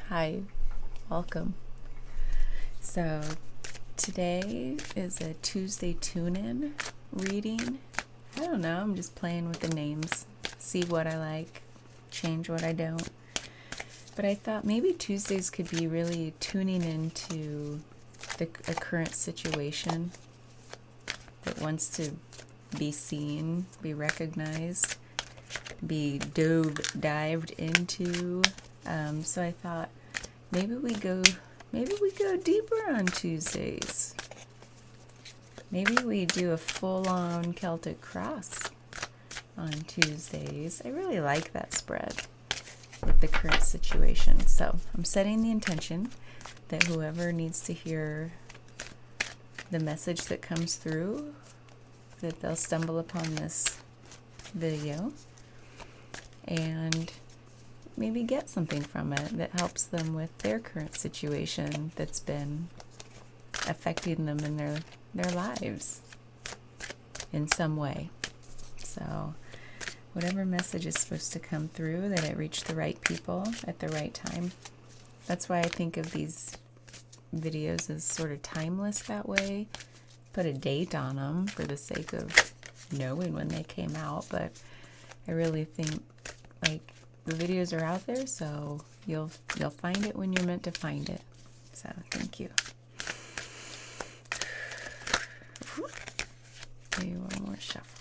Hi, welcome. So today is a Tuesday tune-in reading. I don't know, I'm just playing with the names, see what I like, change what I don't. But I thought maybe Tuesdays could be really tuning into a current situation that wants to be seen, be recognized, be dived into. So I thought maybe we go deeper on Tuesdays. Maybe we do a full-on Celtic cross on Tuesdays. I really like that spread with the current situation. So I'm setting the intention that whoever needs to hear the message that comes through, that they'll stumble upon this video and maybe get something from it that helps them with their current situation that's been affecting them in their lives in some way. So whatever message is supposed to come through, that it reach the right people at the right time. That's why I think of these videos as sort of timeless that way. Put a date on them for the sake of knowing when they came out, but I really think like the videos are out there, so you'll find it when you're meant to find it. So thank you. Maybe one more shuffle.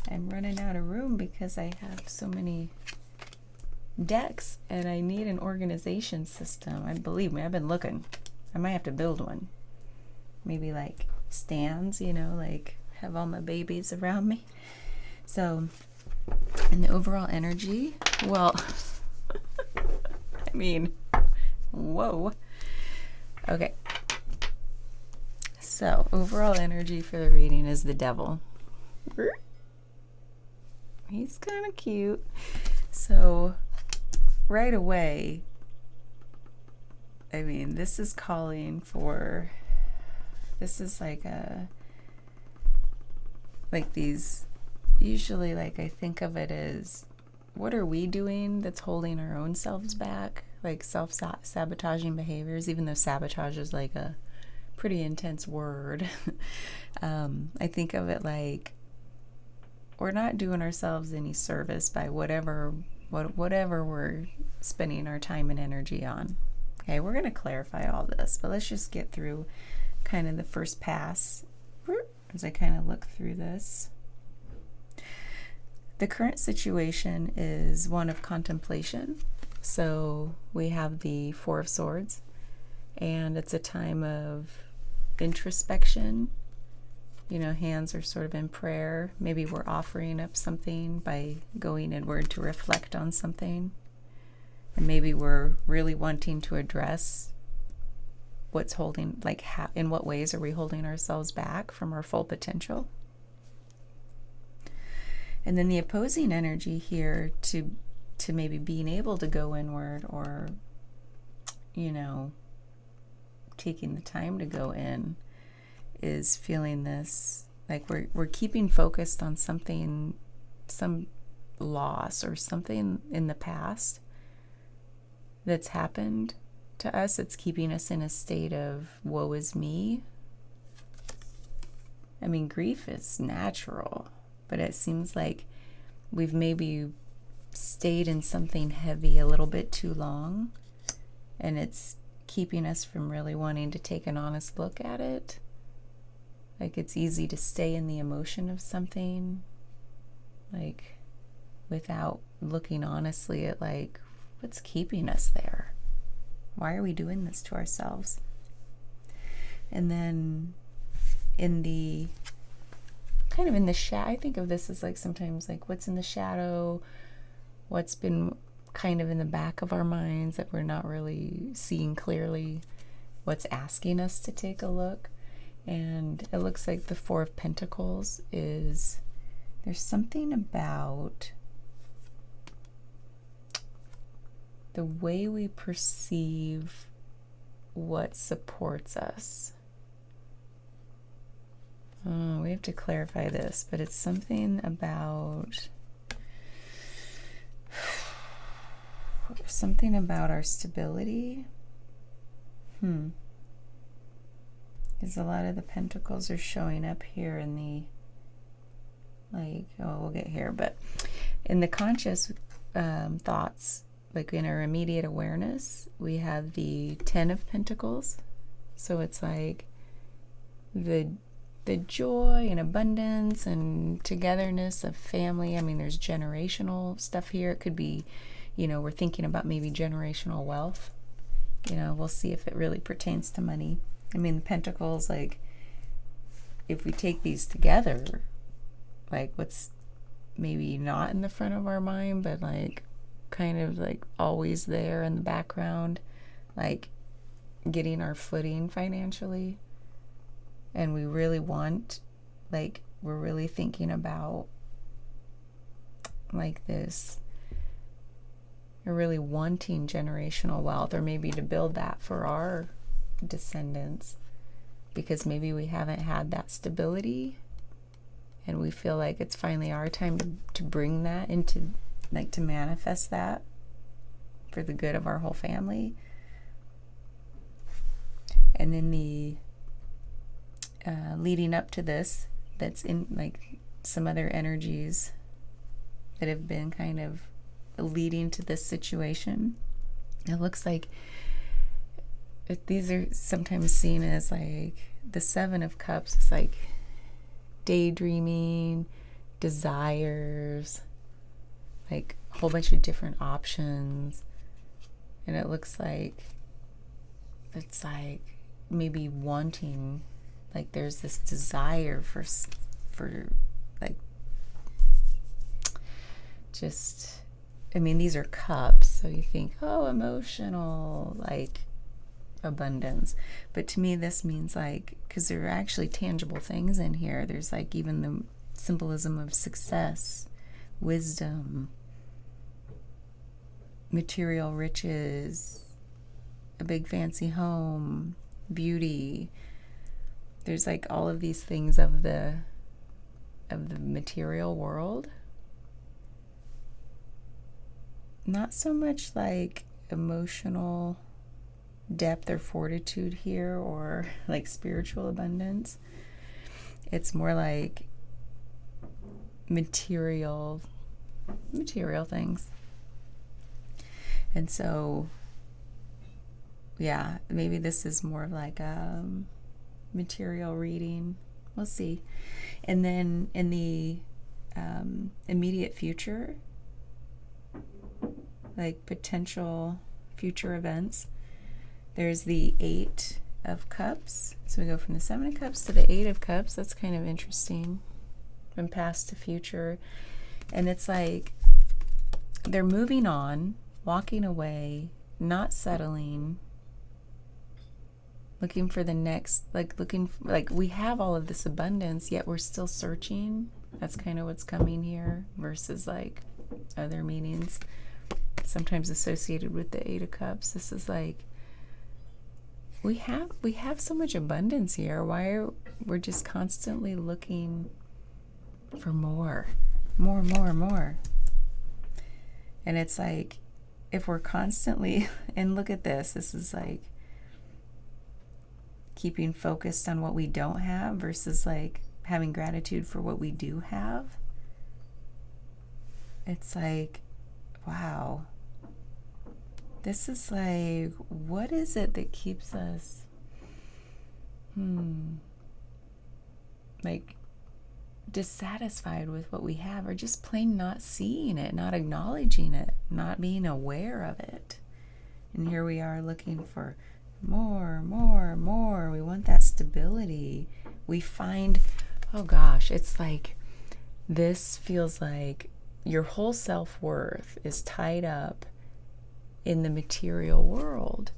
I'm running out of room because I have so many decks and I need an organization system. Believe me, I've been looking. I might have to build one. Maybe like stands, like have all my babies around me. So, and the overall energy, well, whoa. Okay. So, overall energy for the reading is the devil. He's kind of cute. So, right away, this is calling for, this is like these, usually like I think of it as, what are we doing that's holding our own selves back? Like self-sabotaging behaviors, even though sabotage is like a pretty intense word. I think of it like, we're not doing ourselves any service by whatever we're spending our time and energy on. Okay, we're going to clarify all this, but let's just get through kind of the first pass as I kind of look through this. The current situation is one of contemplation. So we have the Four of Swords, and it's a time of introspection. Hands are sort of in prayer. Maybe we're offering up something by going inward to reflect on something. And maybe we're really wanting to address what's holding, like in what ways are we holding ourselves back from our full potential. And then the opposing energy here to maybe being able to go inward, or, taking the time to go in, is feeling this, like we're keeping focused on something, some loss or something in the past that's happened to us. It's keeping us in a state of woe is me. Grief is natural, but it seems like we've maybe stayed in something heavy a little bit too long, and it's keeping us from really wanting to take an honest look at it. Like it's easy to stay in the emotion of something, like without looking honestly at like, what's keeping us there? Why are we doing this to ourselves? And then in the kind of in the shadow, I think of this as like sometimes like what's in the shadow, what's been kind of in the back of our minds that we're not really seeing clearly, what's asking us to take a look. And it looks like the Four of Pentacles is, there's something about the way we perceive what supports us. We have to clarify this, but it's something about our stability. Because a lot of the pentacles are showing up here in the, we'll get here, but in the conscious thoughts, like in our immediate awareness, we have the 10 of Pentacles. So it's like the joy and abundance and togetherness of family. I mean, there's generational stuff here. It could be, we're thinking about maybe generational wealth. We'll see if it really pertains to money. I mean, the Pentacles, like, if we take these together, like, what's maybe not in the front of our mind, but like kind of like always there in the background, like getting our footing financially. And we really want, like, we're really thinking about like this, we're really wanting generational wealth, or maybe to build that for our descendants, because maybe we haven't had that stability, and we feel like it's finally our time to bring that into, like, to manifest that for the good of our whole family. And then the leading up to this, that's in like some other energies that have been kind of leading to this situation. It looks like these are sometimes seen as like the 7 of Cups. It's like daydreaming, desires, like a whole bunch of different options. And it looks like it's like maybe wanting, like there's this desire for like just, I mean, these are cups, so you think, oh, emotional, like abundance. But to me, this means like, because there are actually tangible things in here. There's like even the symbolism of success, wisdom, material riches, a big fancy home, beauty. There's like all of these things of the material world. Not so much like emotional depth or fortitude here, or like spiritual abundance. It's more like material things. And so, yeah, maybe this is more of like a material reading. We'll see. And then in the immediate future, like potential future events, there's the 8 of Cups. So we go from the 7 of Cups to the 8 of Cups. That's kind of interesting. From past to future. And it's like they're moving on, walking away, not settling, looking for the next, like we have all of this abundance, yet we're still searching. That's kind of what's coming here, versus like other meanings sometimes associated with the 8 of Cups. This is like, we have so much abundance here. We're just constantly looking for more. And it's like, if we're constantly, and look at this is like keeping focused on what we don't have versus like having gratitude for what we do have. It's like, wow. This is like, what is it that keeps us like dissatisfied with what we have, or just plain not seeing it, not acknowledging it, not being aware of it? And here we are looking for more. We want that stability. We find, oh gosh, it's like, this feels like your whole self-worth is tied up in the material world.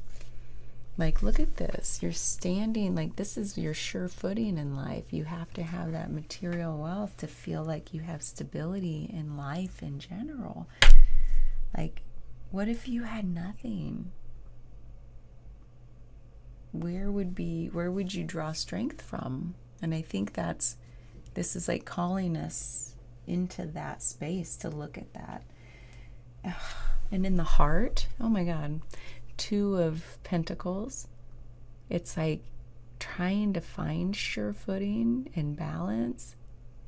Like, look at this. You're standing, like, this is your sure footing in life. You have to have that material wealth to feel like you have stability in life in general. Like, what if you had nothing? Where would you draw strength from? And I think this is like calling us into that space to look at that. And in the heart, oh my God, 2 of Pentacles. It's like trying to find sure footing and balance.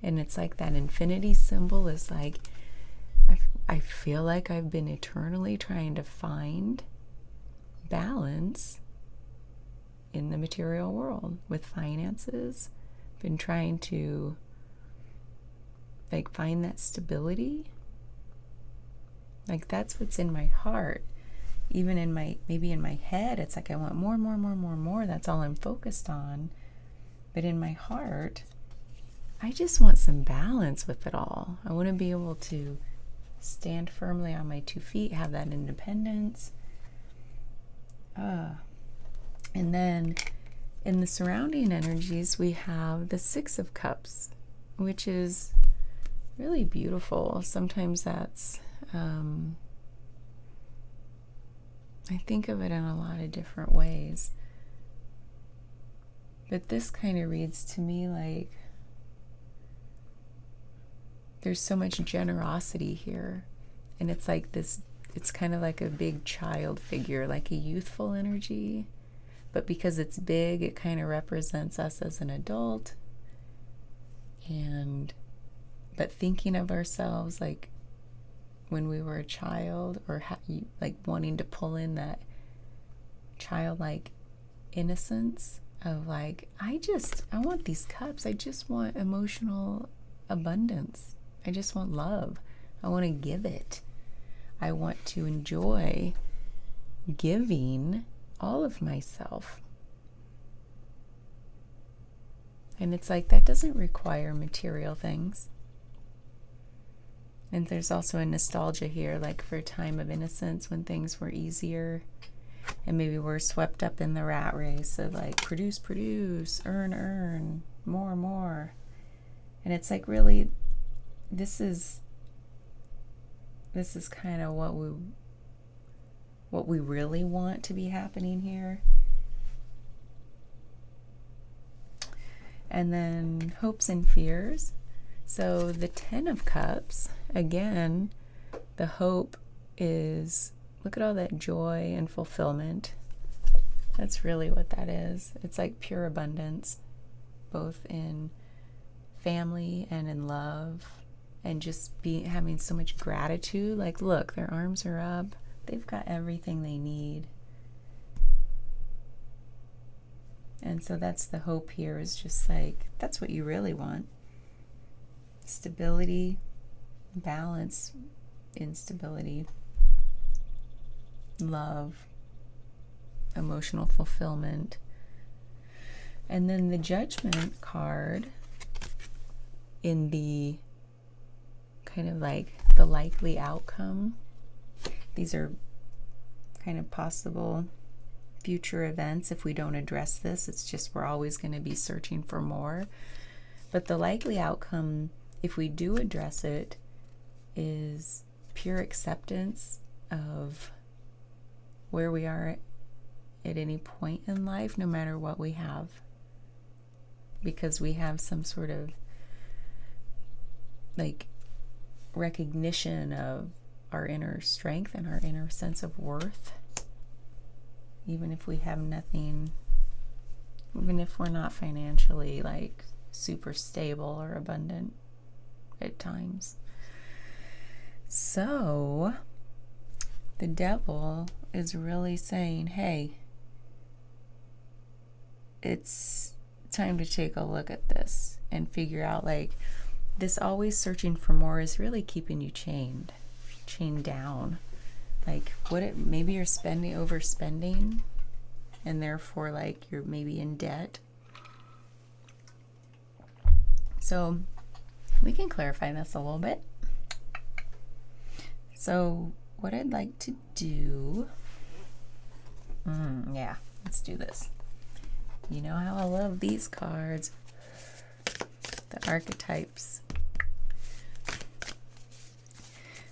And it's like that infinity symbol is like, I feel like I've been eternally trying to find balance in the material world with finances. Been trying to like find that stability. Like that's what's in my heart. Even in maybe in my head, it's like I want more. That's all I'm focused on. But in my heart, I just want some balance with it all. I want to be able to stand firmly on my 2 feet, have that independence. And then in the surrounding energies, we have the 6 of Cups, which is really beautiful. Sometimes that's, I think of it in a lot of different ways. But this kind of reads to me like there's so much generosity here. And it's like this, it's kind of like a big child figure, like a youthful energy. But because it's big, it kind of represents us as an adult. But thinking of ourselves like when we were a child, or like wanting to pull in that childlike innocence of like, I want these cups. I just want emotional abundance. I just want love. I want to give it. I want to enjoy giving all of myself. And it's like that doesn't require material things. And there's also a nostalgia here, like for a time of innocence when things were easier, and maybe we're swept up in the rat race of like produce, earn, more. And it's like really, this is kind of what we really want to be happening here. And then hopes and fears. So the 10 of Cups, again, the hope is, look at all that joy and fulfillment. That's really what that is. It's like pure abundance, both in family and in love, and just having so much gratitude. Like, look, their arms are up. They've got everything they need. And so that's the hope here, is just like, that's what you really want. Stability, balance, instability, love, emotional fulfillment. And then the Judgment card in the kind of like the likely outcome. These are kind of possible future events. If we don't address this, it's just we're always going to be searching for more. But the likely outcome, if we do address it, is pure acceptance of where we are at any point in life, no matter what we have. Because we have some sort of like recognition of our inner strength and our inner sense of worth. Even if we have nothing, even if we're not financially like super stable or abundant at times. So the Devil is really saying, hey, it's time to take a look at this and figure out, like, this always searching for more is really keeping you chained down. Like, maybe you're overspending, and therefore, like, you're maybe in debt. So we can clarify this a little bit. So what I'd like to do, let's do this. You know how I love these cards, the archetypes.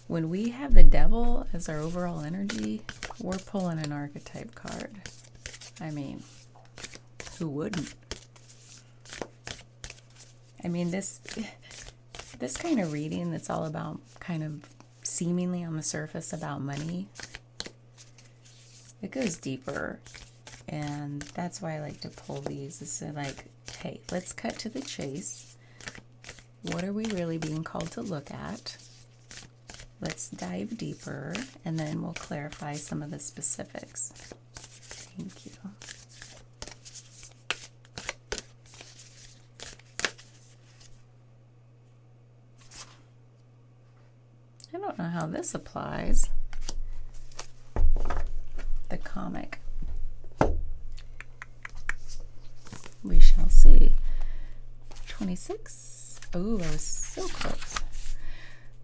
when we have the devil as our overall energy, we're pulling an archetype card. I mean, who wouldn't? I mean, this kind of reading that's all about kind of seemingly on the surface about money, it goes deeper. And that's why I like to pull these. Is like, hey, let's cut to the chase. What are we really being called to look at? Let's dive deeper, and then we'll clarify some of the specifics. Thank you. I don't know how this applies. The comic. We shall see. 26. Oh, I was so close.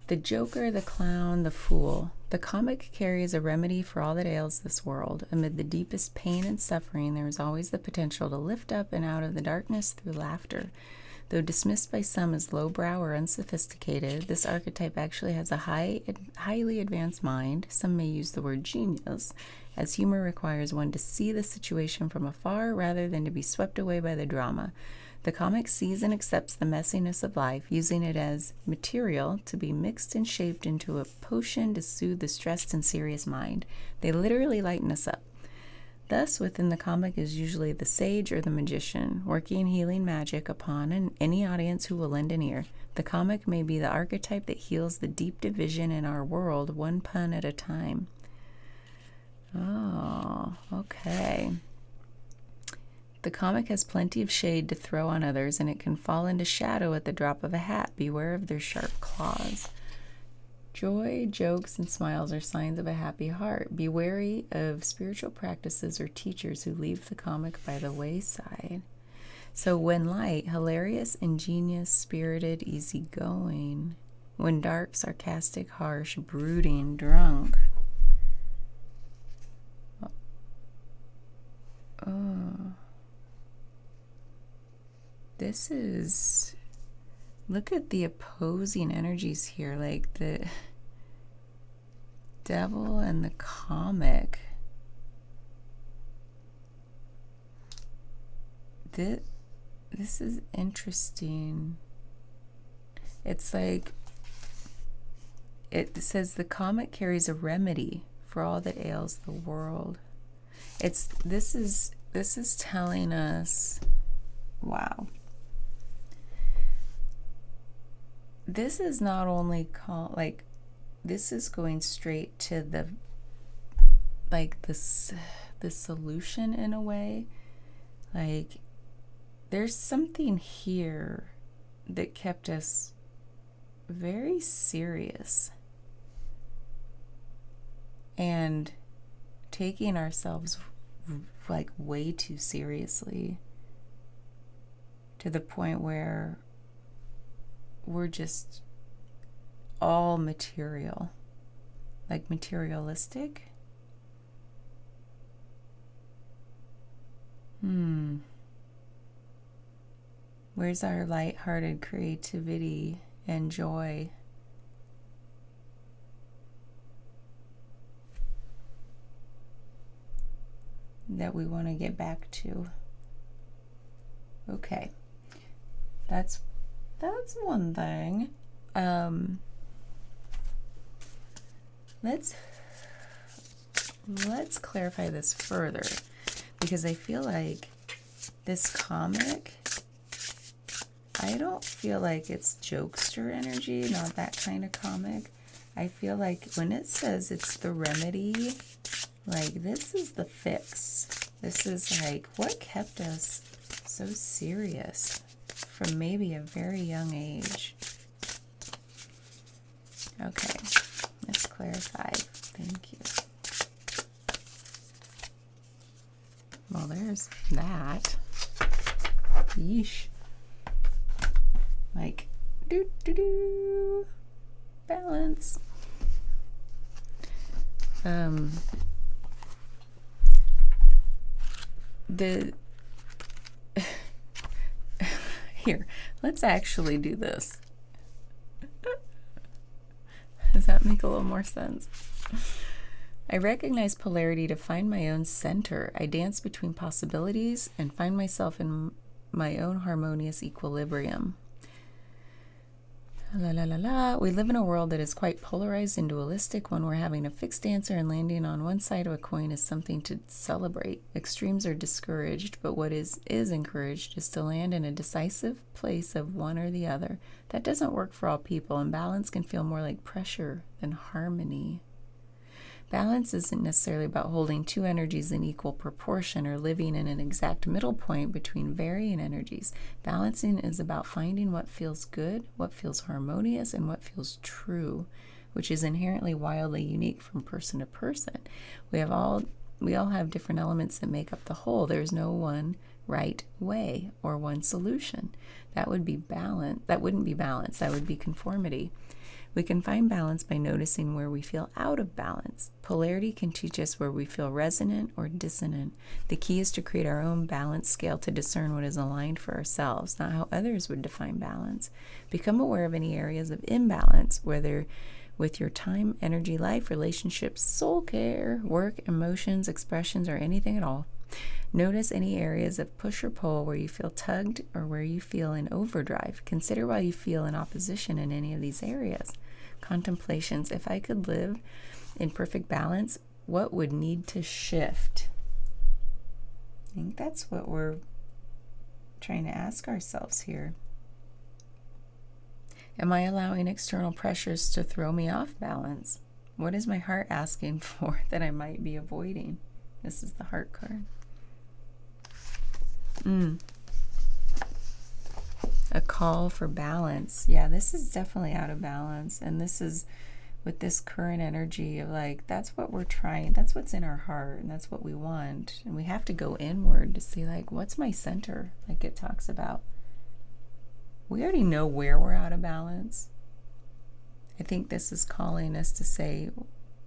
The Joker, the Clown, the Fool. The comic carries a remedy for all that ails this world. Amid the deepest pain and suffering, there is always the potential to lift up and out of the darkness through laughter. Though dismissed by some as lowbrow or unsophisticated, this archetype actually has a highly advanced mind. Some may use the word genius, as humor requires one to see the situation from afar rather than to be swept away by the drama. The comic sees and accepts the messiness of life, using it as material to be mixed and shaped into a potion to soothe the stressed and serious mind. They literally lighten us up. Thus, within the comic is usually the sage or the magician, working healing magic upon any audience who will lend an ear. The comic may be the archetype that heals the deep division in our world, one pun at a time. Oh, okay. The comic has plenty of shade to throw on others, and it can fall into shadow at the drop of a hat. Beware of their sharp claws. Joy, jokes, and smiles are signs of a happy heart. Be wary of spiritual practices or teachers who leave the comic by the wayside. So when light, hilarious, ingenious, spirited, easygoing. When dark, sarcastic, harsh, brooding, drunk. Oh. This is... Look at the opposing energies here, like the devil and the comic. This is interesting. It's like, it says the comic carries a remedy for all that ails the world. This is telling us, wow. This is not only this is going straight to the solution in a way. Like, there's something here that kept us very serious and taking ourselves like way too seriously, to the point where we're just all material, like materialistic. Where's our light-hearted creativity and joy? That we want to get back to. Okay. That's one thing. Let's clarify this further, because I feel like this comic, I don't feel like it's jokester energy, not that kind of comic. I feel like when it says it's the remedy, like, this is the fix. This is like what kept us so serious from maybe a very young age. Okay, let's clarify. Thank you. Well, there's that. Yeesh. Like, balance. Here, let's actually do this. Does that make a little more sense? I recognize polarity to find my own center. I dance between possibilities and find myself in my own harmonious equilibrium. La la la la. We live in a world that is quite polarized and dualistic, one where having a fixed answer and landing on one side of a coin is something to celebrate. Extremes are discouraged, but what is encouraged is to land in a decisive place of one or the other. That doesn't work for all people, and balance can feel more like pressure than harmony. Balance isn't necessarily about holding two energies in equal proportion or living in an exact middle point between varying energies. Balancing is about finding what feels good, what feels harmonious, and what feels true, which is inherently wildly unique from person to person. We all have different elements that make up the whole. There's no one right way or one solution. That would be balance. That wouldn't be balance. That would be conformity. We can find balance by noticing where we feel out of balance. Polarity can teach us where we feel resonant or dissonant. The key is to create our own balance scale to discern what is aligned for ourselves, not how others would define balance. Become aware of any areas of imbalance, whether with your time, energy, life, relationships, soul care, work, emotions, expressions, or anything at all. Notice any areas of push or pull where you feel tugged or where you feel in overdrive. Consider why you feel in opposition in any of these areas. Contemplations. If I could live in perfect balance, what would need to shift? I think that's what we're trying to ask ourselves here. Am I allowing external pressures to throw me off balance? What is my heart asking for that I might be avoiding? This is the heart card. A call for balance. Yeah, this is definitely out of balance. And this is with this current energy of like, that's what we're trying. That's what's in our heart. And that's what we want. And we have to go inward to see like, what's my center? Like it talks about. We already know where we're out of balance. I think this is calling us to say,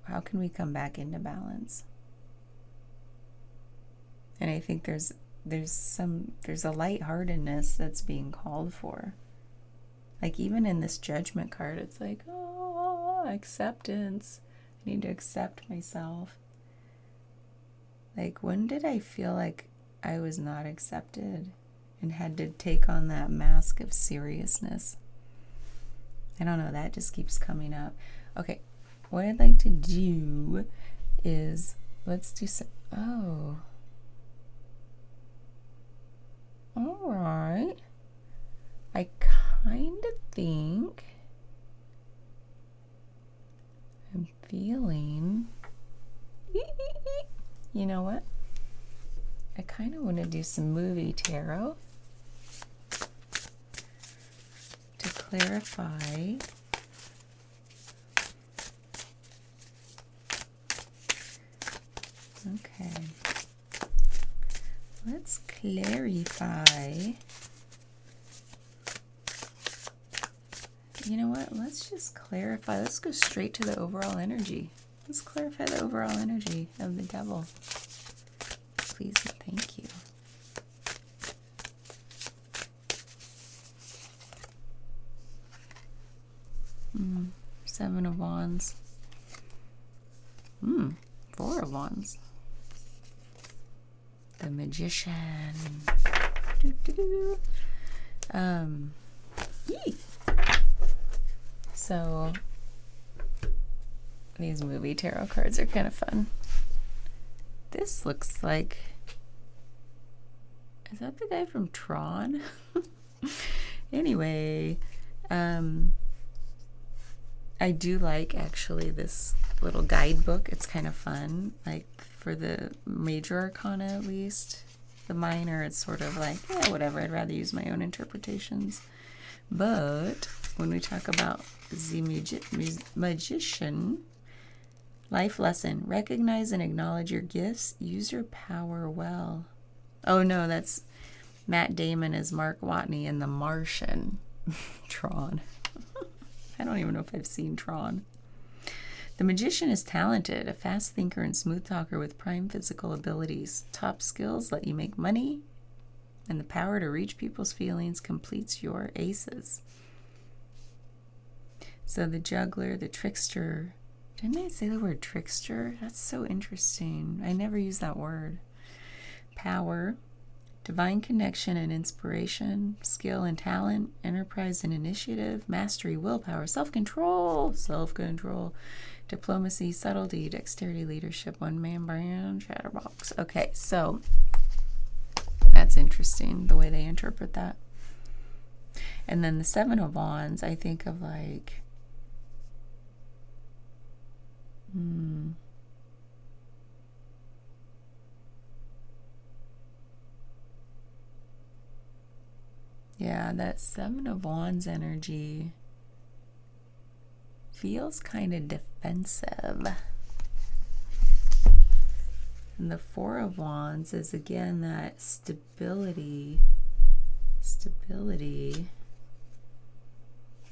how can we come back into balance? And I think there's a lightheartedness that's being called for. Like even in this judgment card, it's like, oh, acceptance. I need to accept myself. Like, when did I feel like I was not accepted and had to take on that mask of seriousness? I don't know, that just keeps coming up. Okay, what I'd like to do is, let's do some, all right. I kind of think I'm feeling, you know what? I kind of want to do some movie tarot to clarify okay. Let's clarify. You know what? Let's just clarify. Let's go straight to the overall energy. Let's clarify the overall energy of the devil. Please and thank you. Seven of Wands. 4 of Wands. The Magician. So these movie tarot cards are kind of fun. This looks like, is that the guy from Tron? Anyway, I do like actually this little guidebook. It's kind of fun, like for the major arcana at least. The minor, it's sort of like, yeah, whatever, I'd rather use my own interpretations. But when we talk about the Magician, life lesson, recognize and acknowledge your gifts, use your power well. Oh no, that's Matt Damon as Mark Watney in The Martian. Tron. I don't even know if I've seen Tron. The Magician is talented, a fast thinker and smooth talker with prime physical abilities. Top skills let you make money, and the power to reach people's feelings completes your aces. So the juggler, the trickster. Didn't I say the word trickster? That's so interesting. I never use that word. Power, divine connection and inspiration, skill and talent, enterprise and initiative, mastery, willpower, self-control, diplomacy, subtlety, dexterity, leadership, one-man band, chatterbox. Okay, so that's interesting, the way they interpret that. And then the Seven of Wands, I think of like, yeah, that Seven of Wands energy feels kind of defensive. And the Four of Wands is again that stability.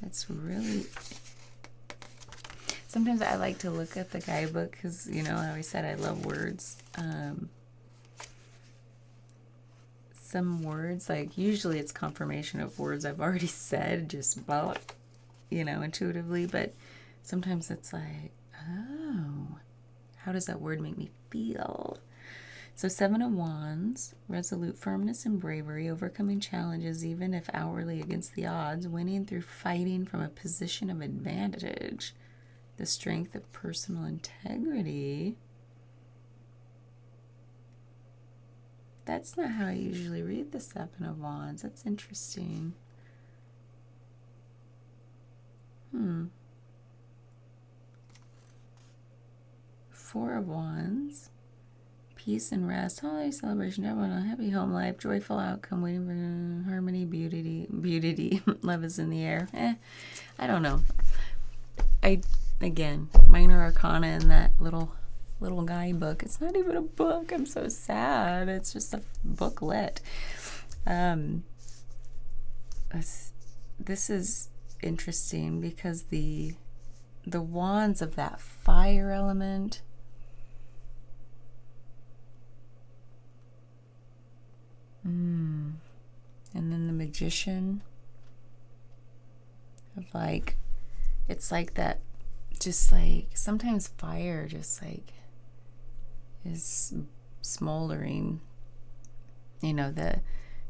That's really... Sometimes I like to look at the guidebook because, you know, I always said I love words. Some words, like usually it's confirmation of words I've already said, just about, you know, intuitively. But sometimes it's like, oh, how does that word make me feel? So Seven of Wands, resolute firmness and bravery, overcoming challenges even if hourly against the odds, winning through fighting from a position of advantage, the strength of personal integrity. That's not how I usually read the Seven of Wands. That's interesting. Four of Wands. Peace and rest, holiday celebration, everyone a happy home life, joyful outcome, waiting for harmony, beauty, love is in the air. I don't know. Again, minor arcana in that little guidebook. It's not even a book. I'm so sad. It's just a booklet. This is interesting because the wands of that fire element, and then the magician of like, it's like that, just like sometimes fire just like is smoldering, you know,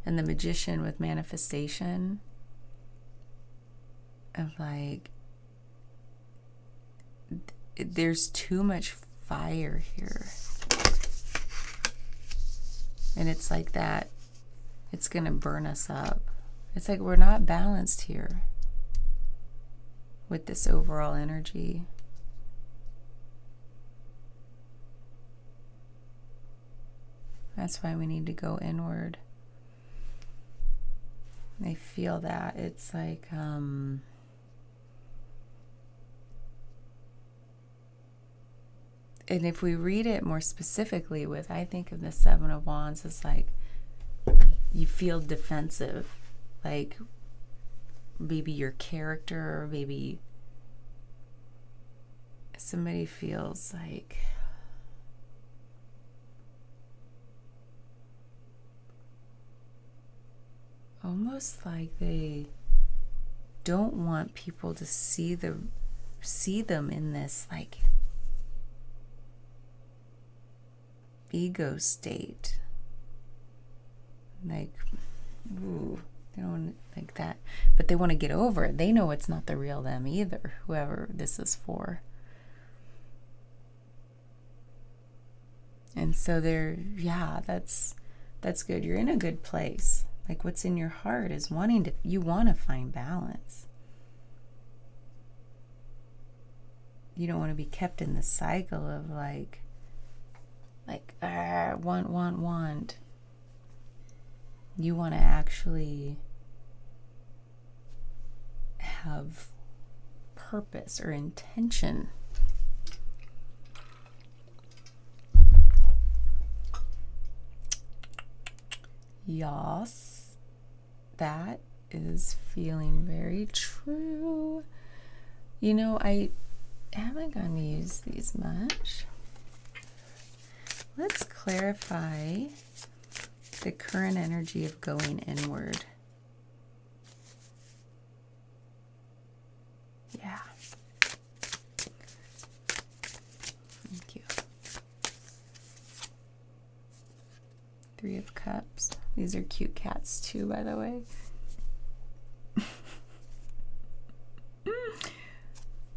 and the magician with manifestation of like, there's too much fire here, and it's like that, it's gonna burn us up. It's like we're not balanced here with this overall energy. That's why we need to go inward. I feel that. It's like, and if we read it more specifically with, I think of the Seven of Wands as like, you feel defensive, like maybe your character, or maybe somebody feels like almost like they don't want people to see them in this like ego state, like, ooh, they don't want like that, but they want to get over it. They know it's not the real them either, whoever this is for. And so they're, yeah, that's good. You're in a good place. Like what's in your heart is you want to find balance. You don't want to be kept in the cycle of like want. You want to actually have purpose or intention. Yes, that is feeling very true. You know, I haven't gotten to use these much. Let's clarify the current energy of going inward. Yeah. Three of Cups. These are cute cats too, by the way.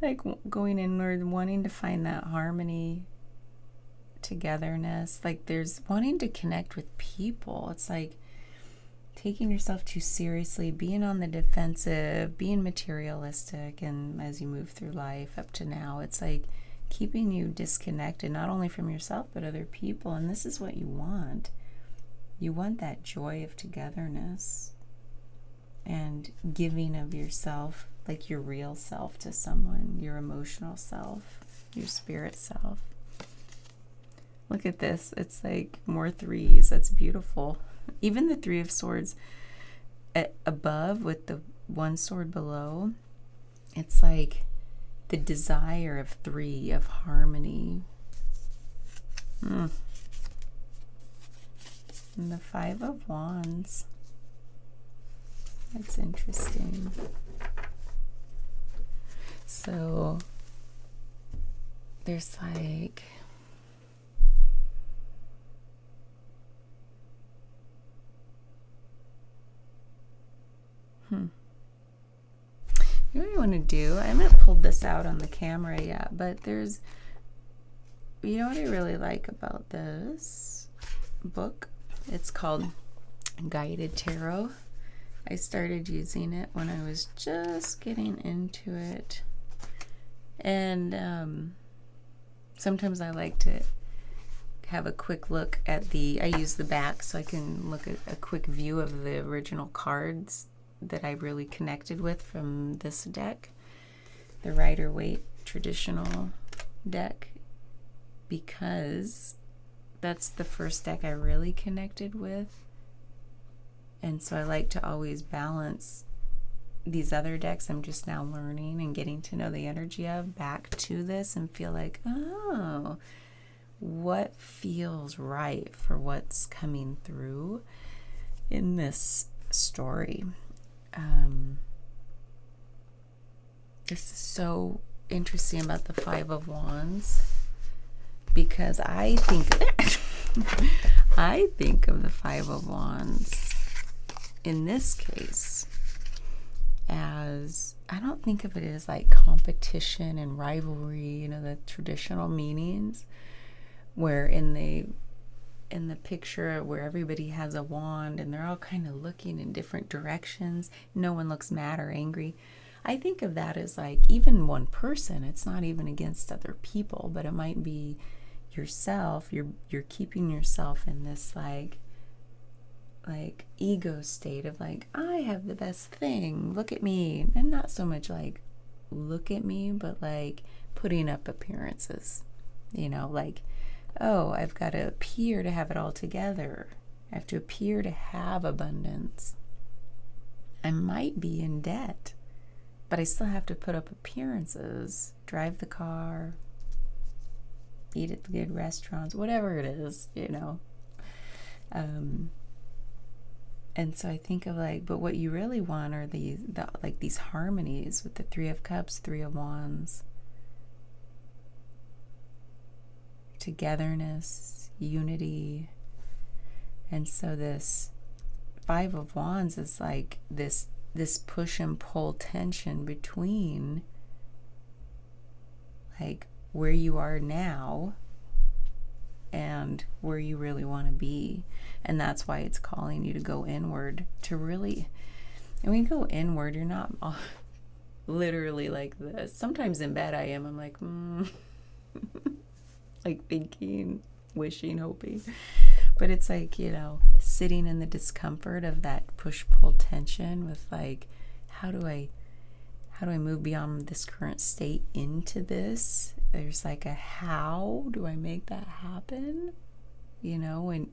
Like going inward, wanting to find that harmony, togetherness. Like there's wanting to connect with people. It's like taking yourself too seriously, being on the defensive, being materialistic, and as you move through life up to now, it's like keeping you disconnected, not only from yourself, but other people. And this is what you want. You want that joy of togetherness and giving of yourself, like your real self to someone, your emotional self, your spirit self. Look at this. It's like more threes. That's beautiful. Even the Three of Swords above with the one sword below, it's like the desire of three, of harmony. And the Five of Wands. That's interesting. So there's like you know what I want to do? I haven't pulled this out on the camera yet, but there's, you know what I really like about this book? It's called Guided Tarot. I started using it when I was just getting into it. And sometimes I like to have a quick look at I use the back so I can look at a quick view of the original cards that I really connected with from this deck, the Rider-Waite traditional deck, because that's the first deck I really connected with. And so I like to always balance these other decks I'm just now learning and getting to know the energy of back to this and feel like, oh, what feels right for what's coming through in this story. This is so interesting about the Five of Wands, because I think of the Five of Wands in this case as, I don't think of it as like competition and rivalry, you know, the traditional meanings, where in the picture where everybody has a wand and they're all kind of looking in different directions, no one looks mad or angry. I think of that as like even one person. It's not even against other people, but it might be yourself. You're keeping yourself in this like ego state of like, I have the best thing, look at me. And not so much like look at me, but like putting up appearances, you know, like, oh, I've got to appear to have it all together. I have to appear to have abundance. I might be in debt, but I still have to put up appearances, drive the car, eat at the good restaurants, whatever it is, you know. And so I think of like, but what you really want are these harmonies with the Three of Cups, Three of Wands. Togetherness, unity. And so this Five of Wands is like this push and pull tension between like where you are now and where you really want to be. And that's why it's calling you to go inward, to really, and when you go inward, you're not literally like this. Sometimes in bed I'm like, like thinking, wishing, hoping. But it's like, you know, sitting in the discomfort of that push-pull tension with like, how do I move beyond this current state into this? There's like a how do I make that happen? You know, and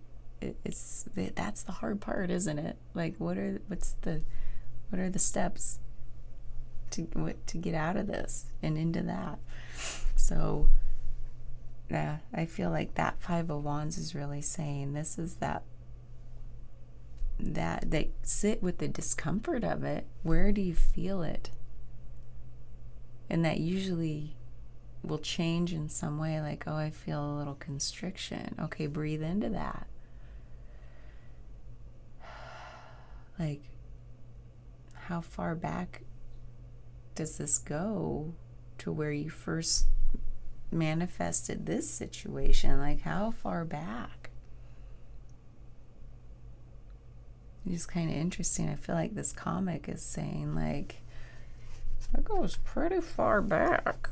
that's the hard part, isn't it? Like, what are the steps to get out of this and into that? So yeah, I feel like that Five of Wands is really saying this is that they sit with the discomfort of it. Where do you feel it? And that usually will change in some way, like, oh, I feel a little constriction. Okay, breathe into that. like, how far back does this go to where you first manifested this situation? Like, how far back? It's kind of interesting. I feel like this comic is saying, like, that goes pretty far back.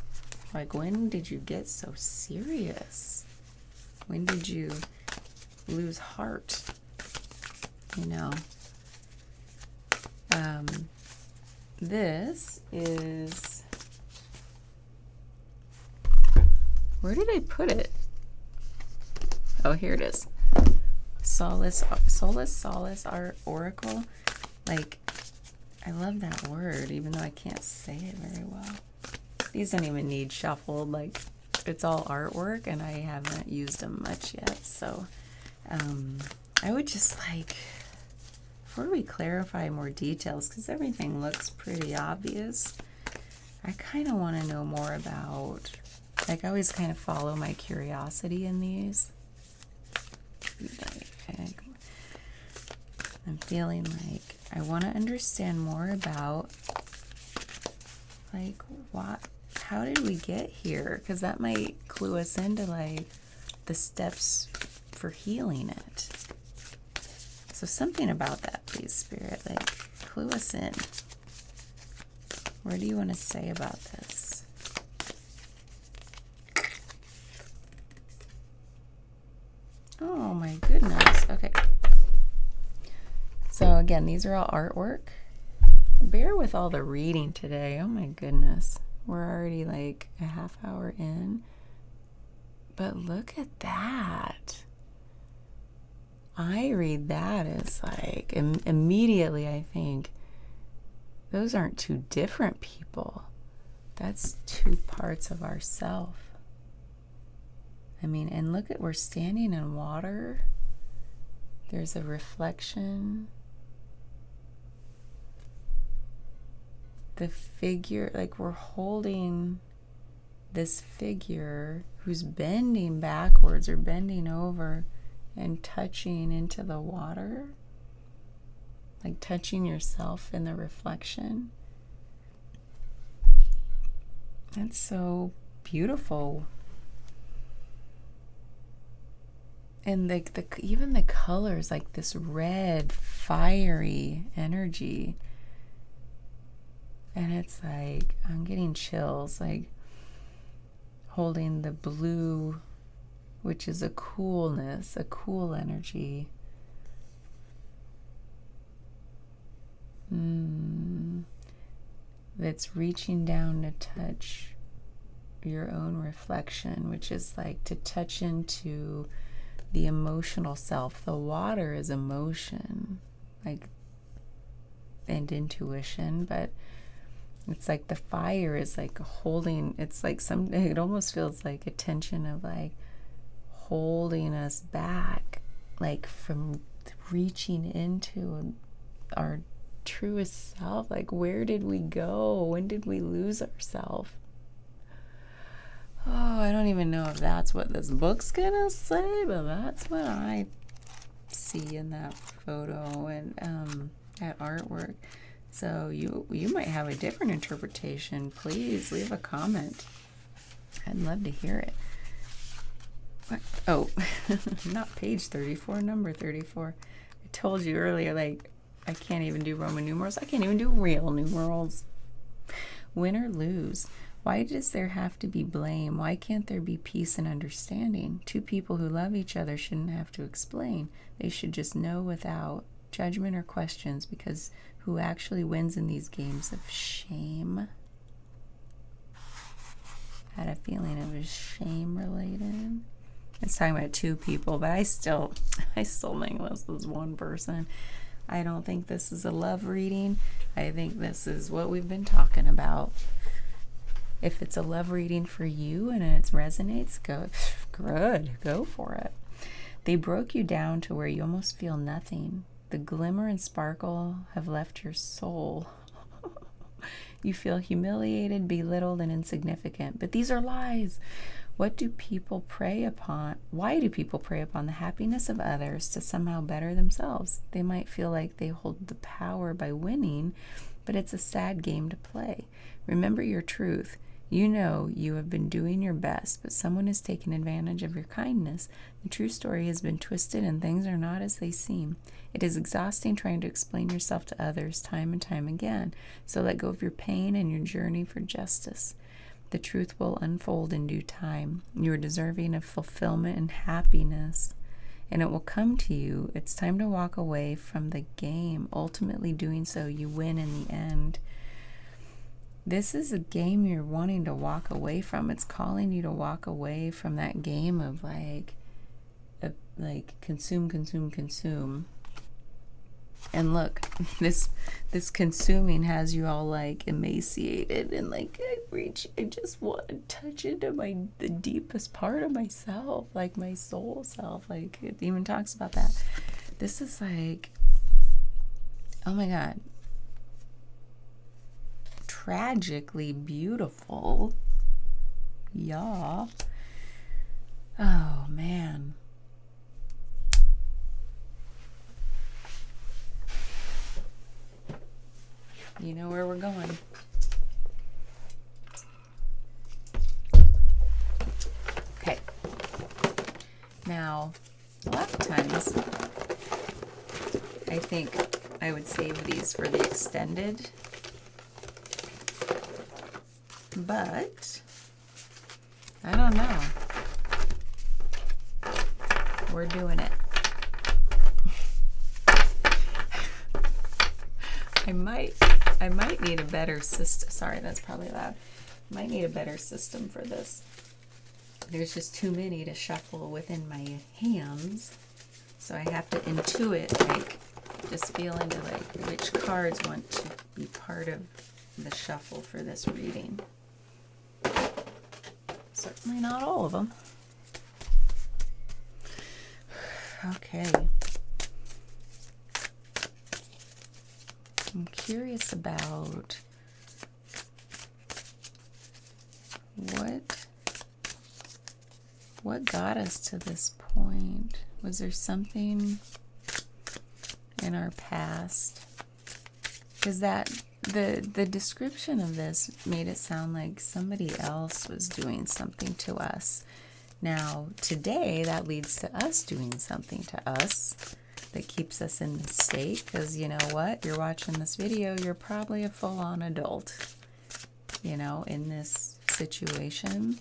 Like, when did you get so serious? When did you lose heart? You know? This is... Where did I put it? Oh, here it is. Solace, our oracle. Like, I love that word, even though I can't say it very well. These don't even need shuffled. Like, it's all artwork, and I haven't used them much yet. So, I would just like, before we clarify more details, because everything looks pretty obvious, I kind of want to know more about, like, I always kind of follow my curiosity in these. I'm feeling like I want to understand more about, like, how did we get here? Because that might clue us into, like, the steps for healing it. So something about that, please, Spirit. Like, clue us in. What do you want to say about this? Oh my goodness. Okay. So again, these are all artwork. Bear with all the reading today. Oh my goodness. We're already like a half hour in. But look at that. I read that as like, immediately I think, those aren't two different people. That's two parts of ourself. I mean, and look at, we're standing in water. There's a reflection. The figure, like, we're holding this figure who's bending backwards or bending over and touching into the water, like touching yourself in the reflection. That's so beautiful. And even the colors, like this red, fiery energy. And it's like, I'm getting chills, like holding the blue, which is a coolness, a cool energy. That's reaching down to touch your own reflection, which is like to touch into the emotional self. The water is emotion, like, and intuition, but it's like the fire is like holding, it's like it almost feels like a tension of like holding us back, like from reaching into our truest self. Like, where did we go? When did we lose ourselves? Oh, I don't even know if that's what this book's gonna say, but that's what I see in that photo and that artwork. So you might have a different interpretation. Please leave a comment. I'd love to hear it. What? Oh, not page 34, number 34. I told you earlier, like, I can't even do Roman numerals. I can't even do real numerals. Win or lose. Why does there have to be blame? Why can't there be peace and understanding? Two people who love each other shouldn't have to explain. They should just know without judgment or questions, because who actually wins in these games of shame? I had a feeling it was shame related. It's talking about two people, but I still think this is one person. I don't think this is a love reading. I think this is what we've been talking about. If it's a love reading for you and it resonates, go for it. They broke you down to where you almost feel nothing. The glimmer and sparkle have left your soul. You feel humiliated, belittled, and insignificant. But these are lies. What do people prey upon? Why do people prey upon the happiness of others to somehow better themselves? They might feel like they hold the power by winning, but it's a sad game to play. Remember your truth. You know you have been doing your best, but someone has taken advantage of your kindness. The true story has been twisted and things are not as they seem. It is exhausting trying to explain yourself to others time and time again. So let go of your pain and your journey for justice. The truth will unfold in due time. You are deserving of fulfillment and happiness, and it will come to you. It's time to walk away from the game. Ultimately, doing so, you win in the end. This is a game you're wanting to walk away from. It's calling you to walk away from that game of like consume, consume, consume. And look, this consuming has you all like emaciated and like I just want to touch into the deepest part of myself, like my soul self. Like it even talks about that. This is like, oh my God, tragically beautiful. Yeah. Oh man. You know where we're going. Okay. Now, a lot of times, I think I would save these for the extended, but I don't know. We're doing it. I might need a better system. Sorry, that's probably loud. Might need a better system for this. There's just too many to shuffle within my hands. So I have to intuit, like, just feel into, like, which cards want to be part of the shuffle for this reading. Certainly not all of them. Okay. I'm curious about what got us to this point. Was there something in our past? Because the description of this made it sound like somebody else was doing something to us. Now, today, that leads to us doing something to us that keeps us in this state, because you know what? You're watching this video, you're probably a full-on adult, you know, in this situation.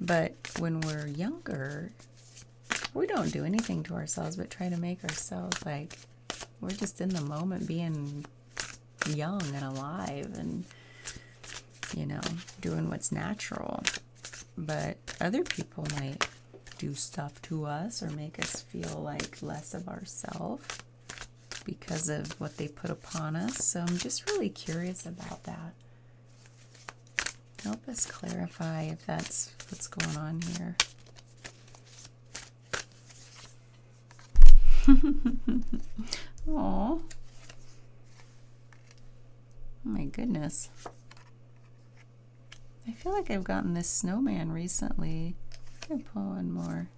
But when we're younger, we don't do anything to ourselves but try to make ourselves like, we're just in the moment being young and alive and, you know, doing what's natural. But other people might do stuff to us or make us feel like less of ourselves because of what they put upon us. So I'm just really curious about that. Help us clarify if that's what's going on here. Aw. Oh my goodness. I feel like I've gotten this snowman recently. I'm gonna pull one more.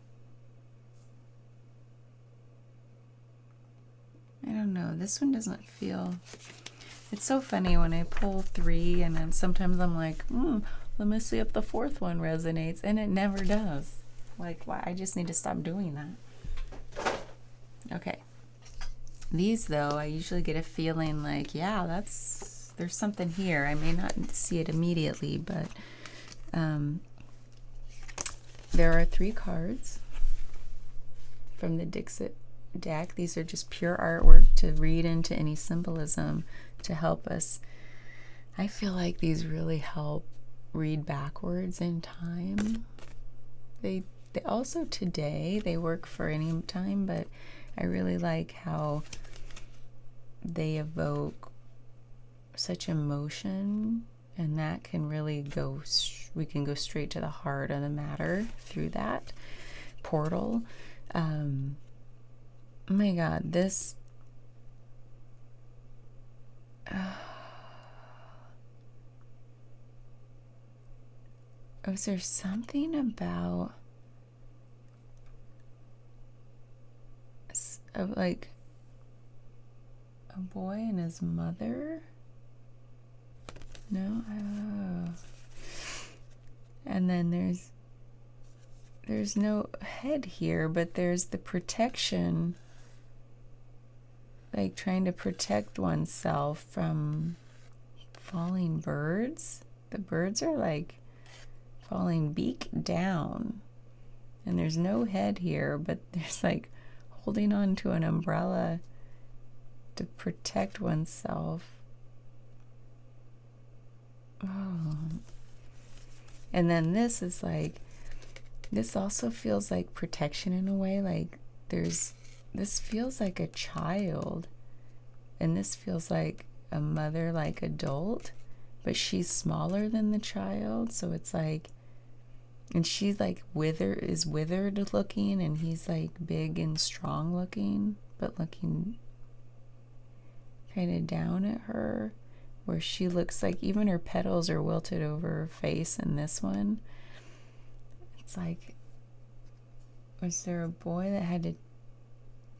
I don't know. This one doesn't feel... It's so funny when I pull 3 and then sometimes I'm like, let me see if the 4th one resonates. And it never does. Like, why? I just need to stop doing that. Okay. These, though, I usually get a feeling like, yeah, there's something here. I may not see it immediately, but there are 3 cards from the Dixit deck. These are just pure artwork to read into any symbolism to help us. I feel like these really help read backwards in time. They also today, they work for any time, but I really like how they evoke such emotion, and that can really go, we can go straight to the heart of the matter through that portal. Oh my God, this is there something about like a boy and his mother? No? Oh. And then there's no head here, but there's the protection, like trying to protect oneself from falling birds. The birds are like falling beak down, and there's no head here, but there's like holding on to an umbrella to protect oneself. Oh. And then this is like, this also feels like protection in a way. Like this feels like a child, and this feels like a mother, like adult, but she's smaller than the child. So it's like, and she's like withered looking, and he's like big and strong looking, but looking kind of down at her, where she looks like even her petals are wilted over her face in this one. It's like, was there a boy that had to,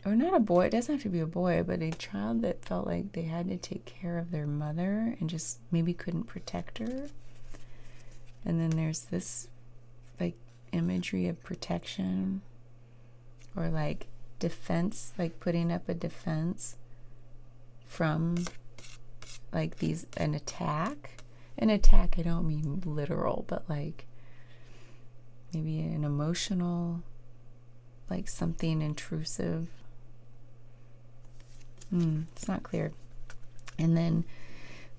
or not a boy, it doesn't have to be a boy, but a child that felt like they had to take care of their mother and just maybe couldn't protect her? And then there's this like imagery of protection, or like defense, like putting up a defense from like an attack. An attack, I don't mean literal, but like maybe an emotional, like something intrusive. It's not clear. And then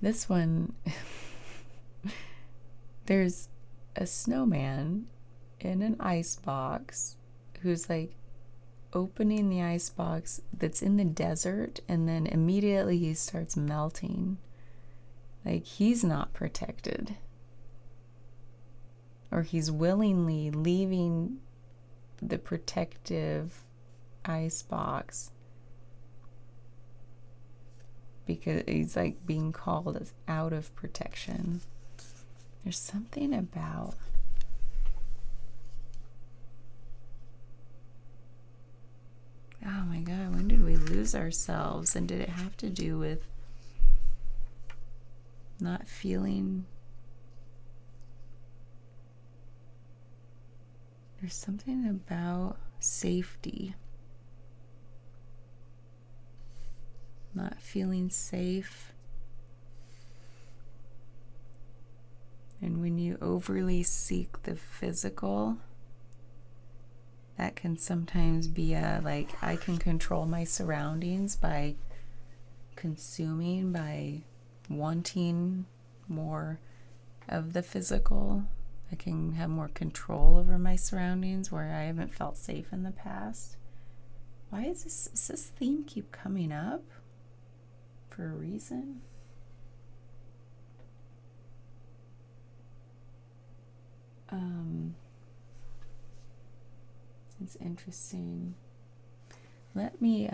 this one, there's a snowman in an ice box who's like opening the ice box that's in the desert, and then immediately he starts melting. Like he's not protected, or he's willingly leaving the protective ice box because he's like being called out of protection. There's something about oh my God, when did we lose ourselves? And did it have to do with not feeling? There's something about safety. Not feeling safe. And when you overly seek the physical, that can sometimes be like, I can control my surroundings by consuming, by wanting more of the physical. I can have more control over my surroundings where I haven't felt safe in the past. Why does this theme keep coming up? For a reason? It's interesting. Let me,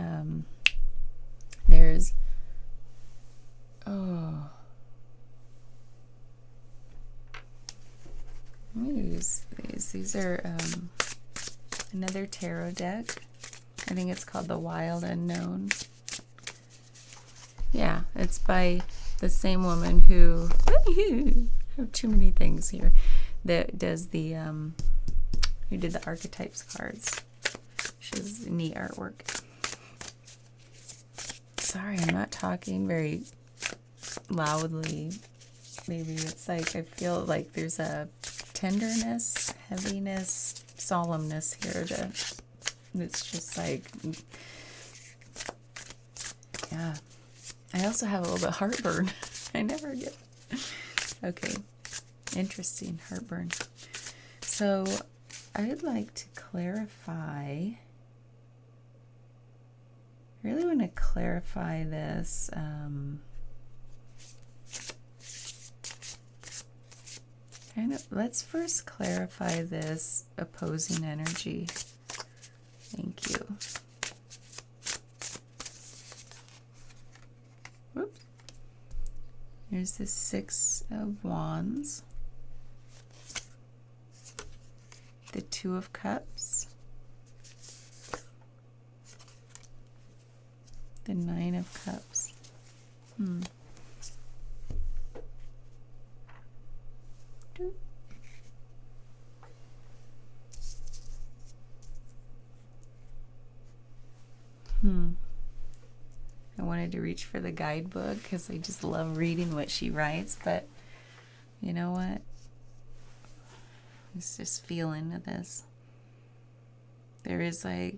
there's, let me use these. These are another tarot deck. I think it's called The Wild Unknown. Yeah, it's by the same woman who, I have too many things here, that does the, who did the archetypes cards. She has neat artwork. Sorry, I'm not talking very loudly. Maybe it's like, I feel like there's a tenderness, heaviness, solemnness here it's just like, yeah. I also have a little bit of heartburn. I never get. Okay, interesting, heartburn. So I would like to clarify. I really want to clarify this. Let's first clarify this opposing energy. Thank you. Whoops. Here's the Six of Wands. Two of Cups, the Nine of Cups. I wanted to reach for the guidebook because I just love reading what she writes, but you know what? It's just feeling of this. There is like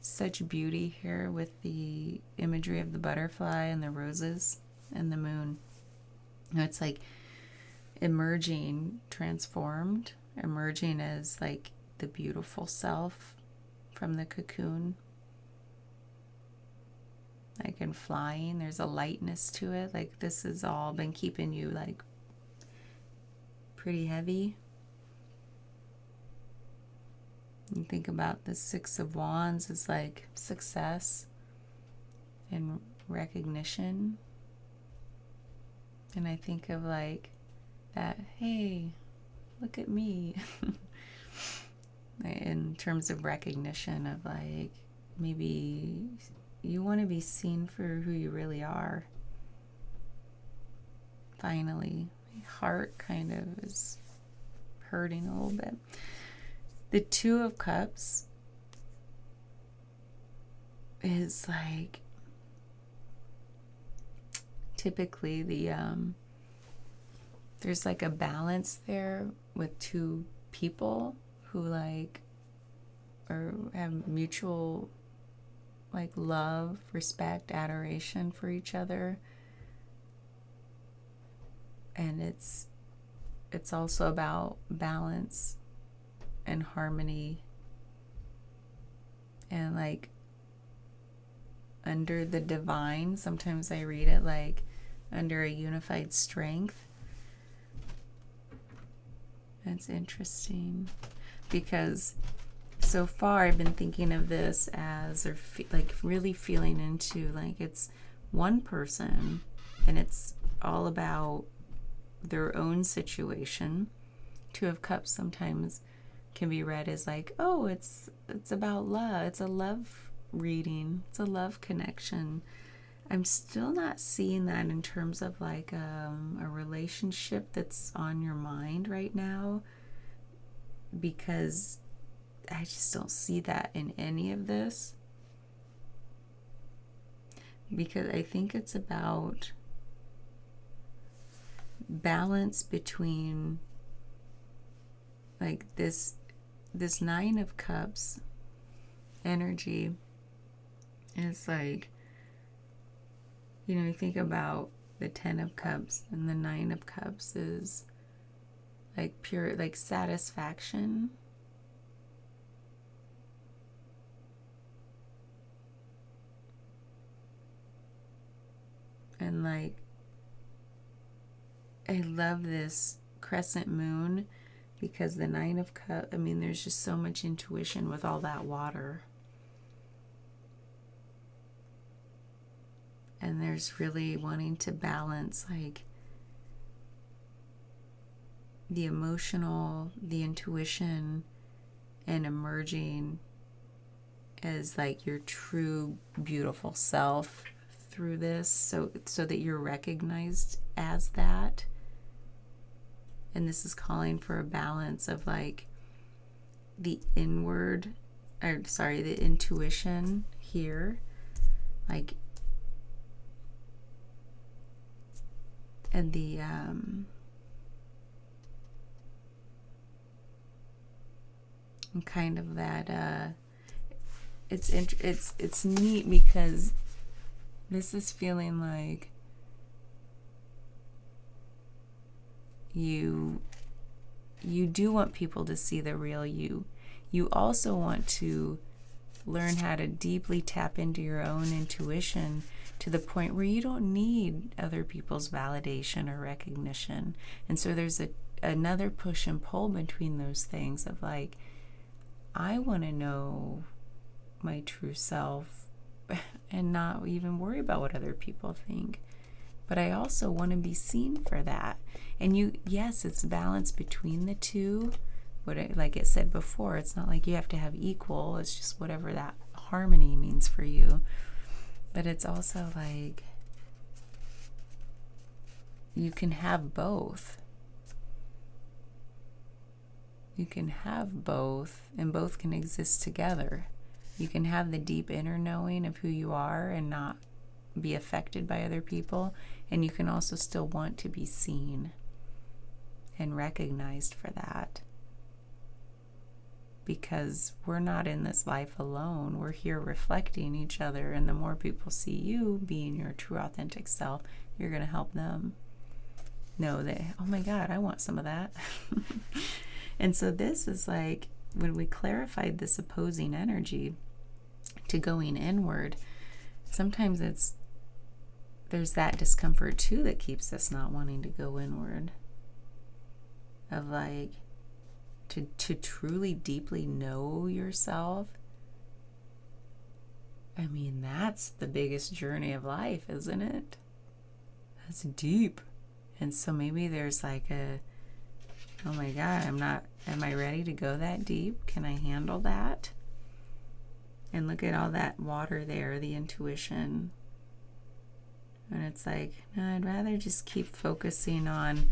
such beauty here with the imagery of the butterfly and the roses and the moon. It's like emerging, transformed, emerging as like the beautiful self from the cocoon. Like in flying, there's a lightness to it. Like this has all been keeping you like pretty heavy. You think about the Six of Wands as like success and recognition. And I think of like that, hey, look at me. In terms of recognition of like, maybe you want to be seen for who you really are. Finally, my heart kind of is hurting a little bit. The Two of Cups is like typically there's like a balance there with two people who like or have mutual like love, respect, adoration for each other. And it's also about balance and harmony, and like under the divine, sometimes I read it like under a unified strength. That's interesting because so far I've been thinking of this as, or like really feeling into like it's one person and it's all about their own situation. Two of Cups sometimes can be read as like, oh, it's about love. It's a love reading. It's a love connection. I'm still not seeing that in terms of like a relationship that's on your mind right now, because I just don't see that in any of this. Because I think it's about balance between like this Nine of Cups energy is like, you know, you think about the Ten of Cups, and the Nine of Cups is like pure like satisfaction. And like I love this crescent moon because the Nine of Cups, I mean, there's just so much intuition with all that water. And there's really wanting to balance like the emotional, the intuition, and emerging as like your true beautiful self through this, so that you're recognized as that. And this is calling for a balance of like the the intuition here, like, and the kind of that it's neat because this is feeling like you do want people to see the real you. You also want to learn how to deeply tap into your own intuition to the point where you don't need other people's validation or recognition. And so there's another push and pull between those things of like, I want to know my true self and not even worry about what other people think. But I also want to be seen for that. And yes, it's balance between the two, like it said before, it's not like you have to have equal. It's just whatever that harmony means for you. But it's also like you can have both. You can have both, and both can exist together. You can have the deep inner knowing of who you are and not be affected by other people, and you can also still want to be seen and recognized for that. Because we're not in this life alone. We're here reflecting each other, and the more people see you being your true authentic self, you're going to help them know that, oh my God, I want some of that. And so this is like, when we clarified this opposing energy to going inward, sometimes there's that discomfort too that keeps us not wanting to go inward. Of like, to truly deeply know yourself. I mean, that's the biggest journey of life, isn't it? That's deep. And so maybe there's like oh my God, am I ready to go that deep? Can I handle that? And look at all that water there, the intuition. And it's like, no, I'd rather just keep focusing on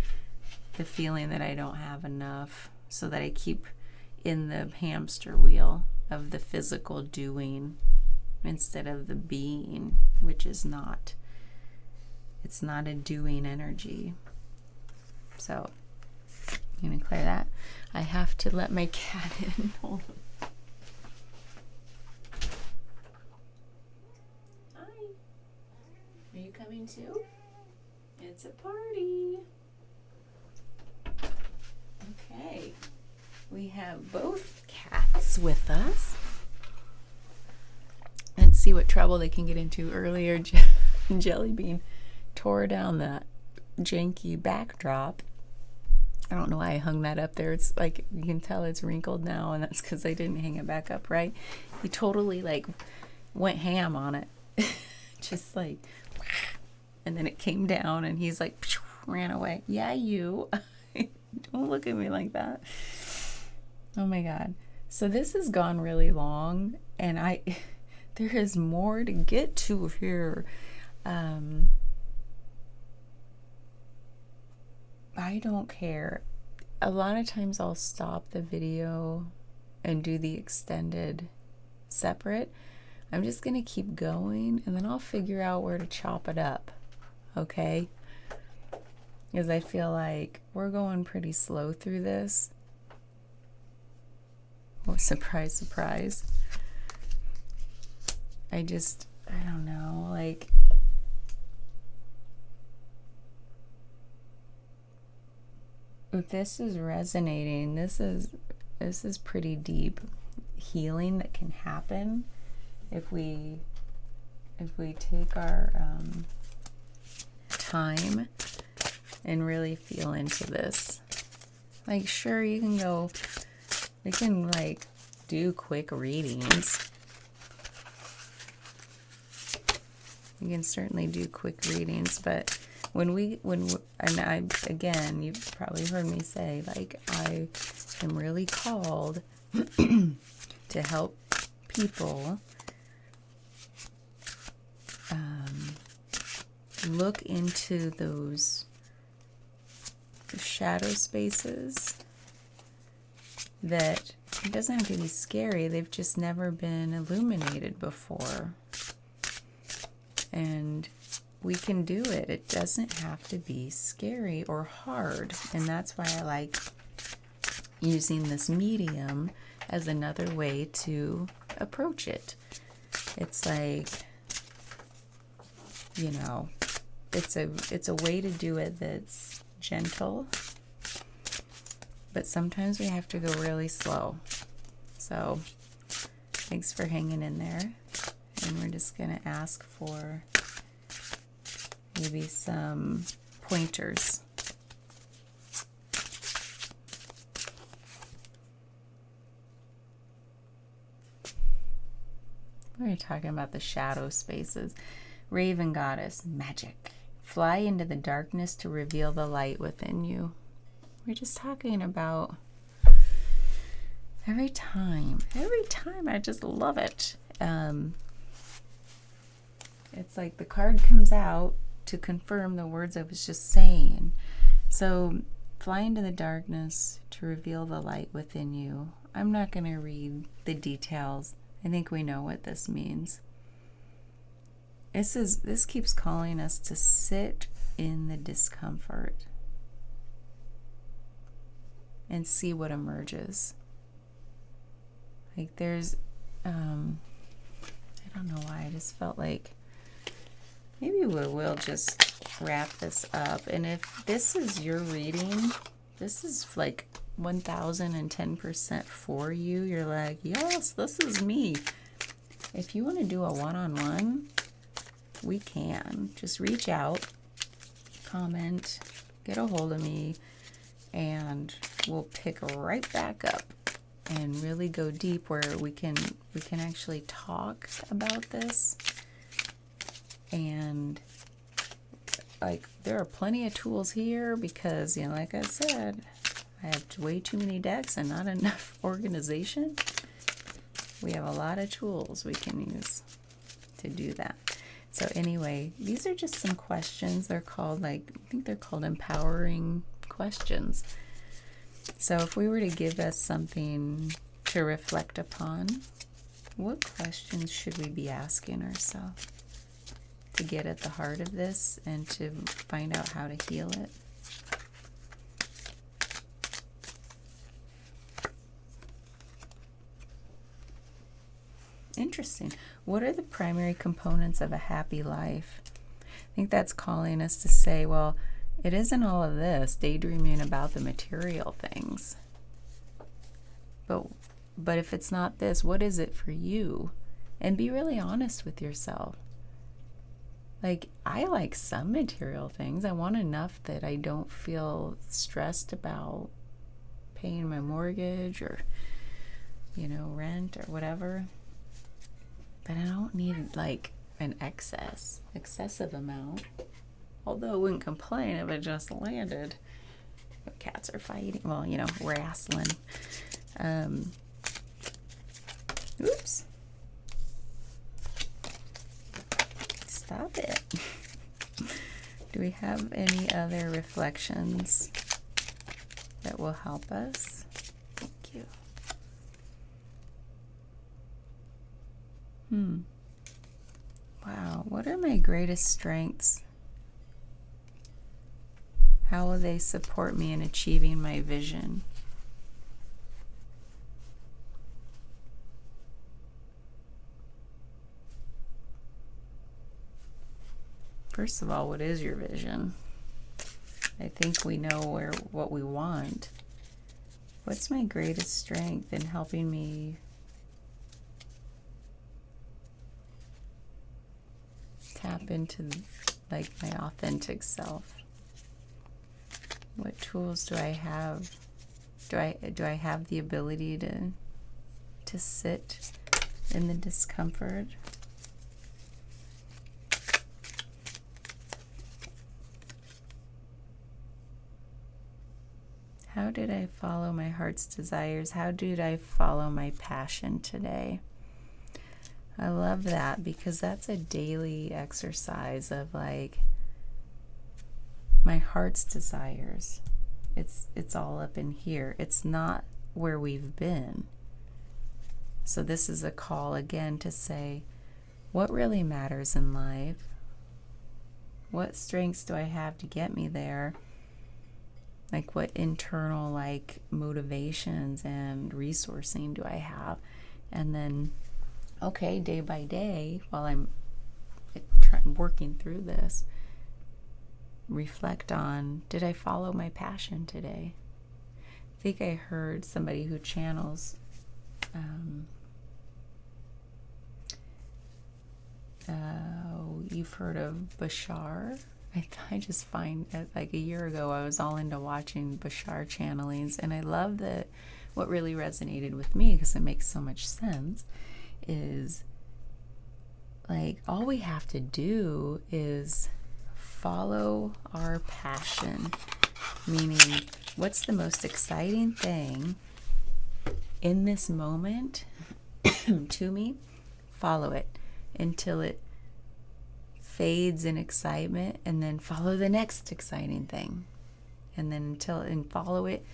the feeling that I don't have enough, so that I keep in the hamster wheel of the physical doing instead of the being, which is not. It's not a doing energy. So, I'm going to clear that. I have to let my cat in. Hold on. Hi. Are you coming too? It's a party. Okay. We have both cats with us. Let's see what trouble they can get into. Earlier, Jellybean tore down that janky backdrop. I don't know why I hung that up there. It's like, you can tell it's wrinkled now, and that's because I didn't hang it back up right. He totally like went ham on it. Just like, and then it came down, and he's like, ran away. Yeah, you. Don't look at me like that. Oh my God. So this has gone really long, and there is more to get to here. I don't care. A lot of times I'll stop the video and do the extended separate. I'm just going to keep going, and then I'll figure out where to chop it up. Okay? Because I feel like we're going pretty slow through this. Oh, surprise, surprise. I don't know, like, if this is resonating, this is pretty deep healing that can happen if we take our time and really feel into this. Like, sure, we can like do quick readings. You can certainly do quick readings, but again, you've probably heard me say, like, I am really called to help people look into those shadow spaces that, it doesn't have to be scary, they've just never been illuminated before. And we can do it. It doesn't have to be scary or hard. And that's why I like using this medium as another way to approach it. It's like, you know, it's a way to do it that's gentle, but sometimes we have to go really slow. So thanks for hanging in there. And we're just going to ask for maybe some pointers. We're talking about the shadow spaces. Raven Goddess, magic. Fly into the darkness to reveal the light within you. We're just talking about Every time I just love it. It's like the card comes out to confirm the words I was just saying. So, fly into the darkness to reveal the light within you. I'm not going to read the details. I think we know what this means. This keeps calling us to sit in the discomfort and see what emerges. Like there's, I don't know why, I just felt like maybe we will just wrap this up. And if this is your reading, this is like 1010% for you. You're like, yes, this is me. If you want to do a one-on-one, we can. Just reach out, comment, get a hold of me, and we'll pick right back up and really go deep where we can actually talk about this. And like there are plenty of tools here because, you know, like I said, I have way too many decks and not enough organization. We have a lot of tools we can use to do that. So anyway, these are just some questions. They're called I think they're called empowering questions. So if we were to give us something to reflect upon, what questions should we be asking ourselves to get at the heart of this and to find out how to heal it? Interesting. What are the primary components of a happy life? I think that's calling us to say, well, it isn't all of this, daydreaming about the material things. But if it's not this, what is it for you? And be really honest with yourself. Like, I like some material things. I want enough that I don't feel stressed about paying my mortgage or, you know, rent or whatever. But I don't need like an excessive amount. Although I wouldn't complain if it just landed. But cats are fighting. Well, you know, wrestling. Oops. Stop it. Do we have any other reflections that will help us? Thank you. Wow, what are my greatest strengths? How will they support me in achieving my vision? First of all, what is your vision? I think we know what we want. What's my greatest strength in helping me tap into like my authentic self? What tools do I have? Do I have the ability to sit in the discomfort? How did I follow my heart's desires? How did I follow my passion today? I love that because that's a daily exercise of like my heart's desires. It's all up in here. It's not where we've been. So this is a call again to say, what really matters in life? What strengths do I have to get me there? Like what internal like motivations and resourcing do I have? And then, okay, day by day, while I'm working through this, reflect on, did I follow my passion today? I think I heard somebody who channels you've heard of Bashar? I just find that like a year ago I was all into watching Bashar channelings, and I love that what really resonated with me, because it makes so much sense, is like all we have to do is follow our passion, meaning what's the most exciting thing in this moment, to me, follow it until it fades in excitement, and then follow the next exciting thing. And then follow it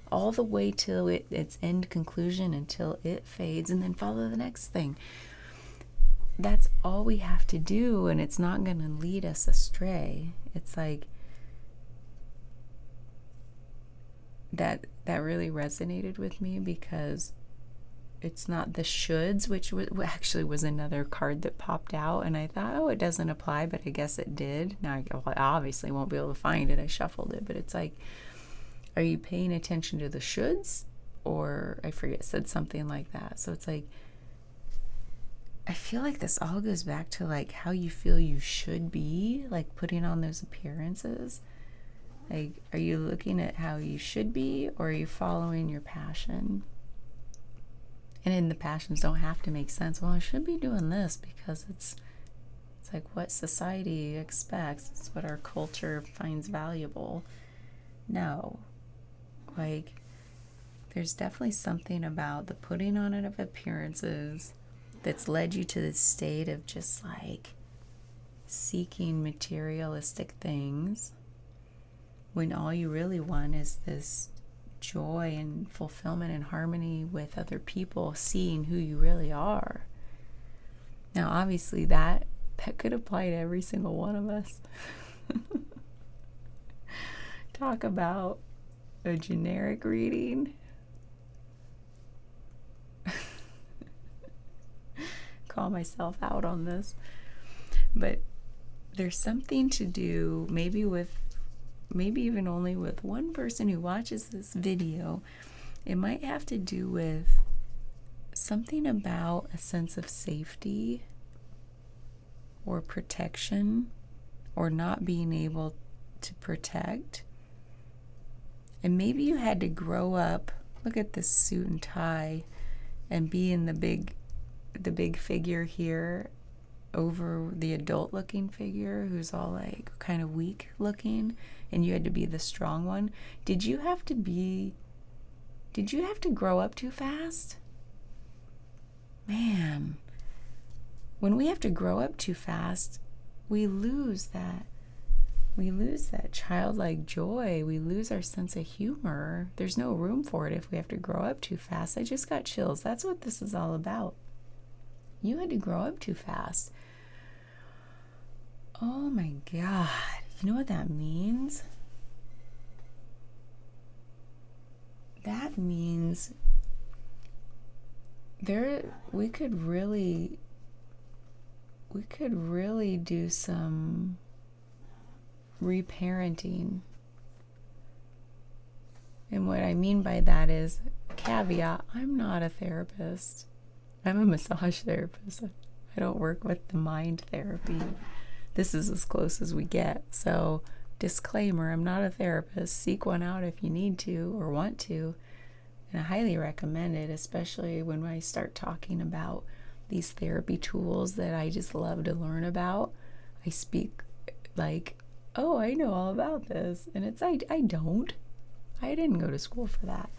all the way till its end conclusion, until it fades, and then follow the next thing. That's all we have to do, and it's not going to lead us astray. It's like that really resonated with me, because it's not the shoulds, which actually was another card that popped out, and I thought, oh, it doesn't apply, but I guess it did. Now I obviously won't be able to find it. I shuffled it, but it's like, are you paying attention to the shoulds? Or I forget, said something like that. So it's like, I feel like this all goes back to like how you feel you should be, like putting on those appearances. Like, are you looking at how you should be, or are you following your passion? And then the passions don't have to make sense. Well, I should be doing this because it's like what society expects. It's what our culture finds valuable. No. Like, there's definitely something about the putting on of appearances that's led you to this state of just like seeking materialistic things, when all you really want is this joy and fulfillment and harmony with other people, seeing who you really are. Now, obviously, that could apply to every single one of us. Talk about a generic reading. Call myself out on this. But there's something to do, maybe even only with one person who watches this video. It might have to do with something about a sense of safety or protection, or not being able to protect. And maybe you had to grow up, look at this suit and tie, and be in the big figure here over the adult looking figure who's all like kind of weak looking, and you had to be the strong one. Did you have to grow up too fast? Man, when we have to grow up too fast, we lose that childlike joy. We lose our sense of humor. There's no room for it if we have to grow up too fast. I just got chills. That's what this is all about. You had to grow up too fast. Oh my God. You know what that means? That means we could really do some reparenting. And what I mean by that is, caveat, I'm not a therapist. I'm a massage therapist. I don't work with the mind therapy. This is as close as we get. So, disclaimer, I'm not a therapist. Seek one out if you need to or want to. And I highly recommend it, especially when I start talking about these therapy tools that I just love to learn about. I speak like, oh, I know all about this. And it's, I don't. I didn't go to school for that.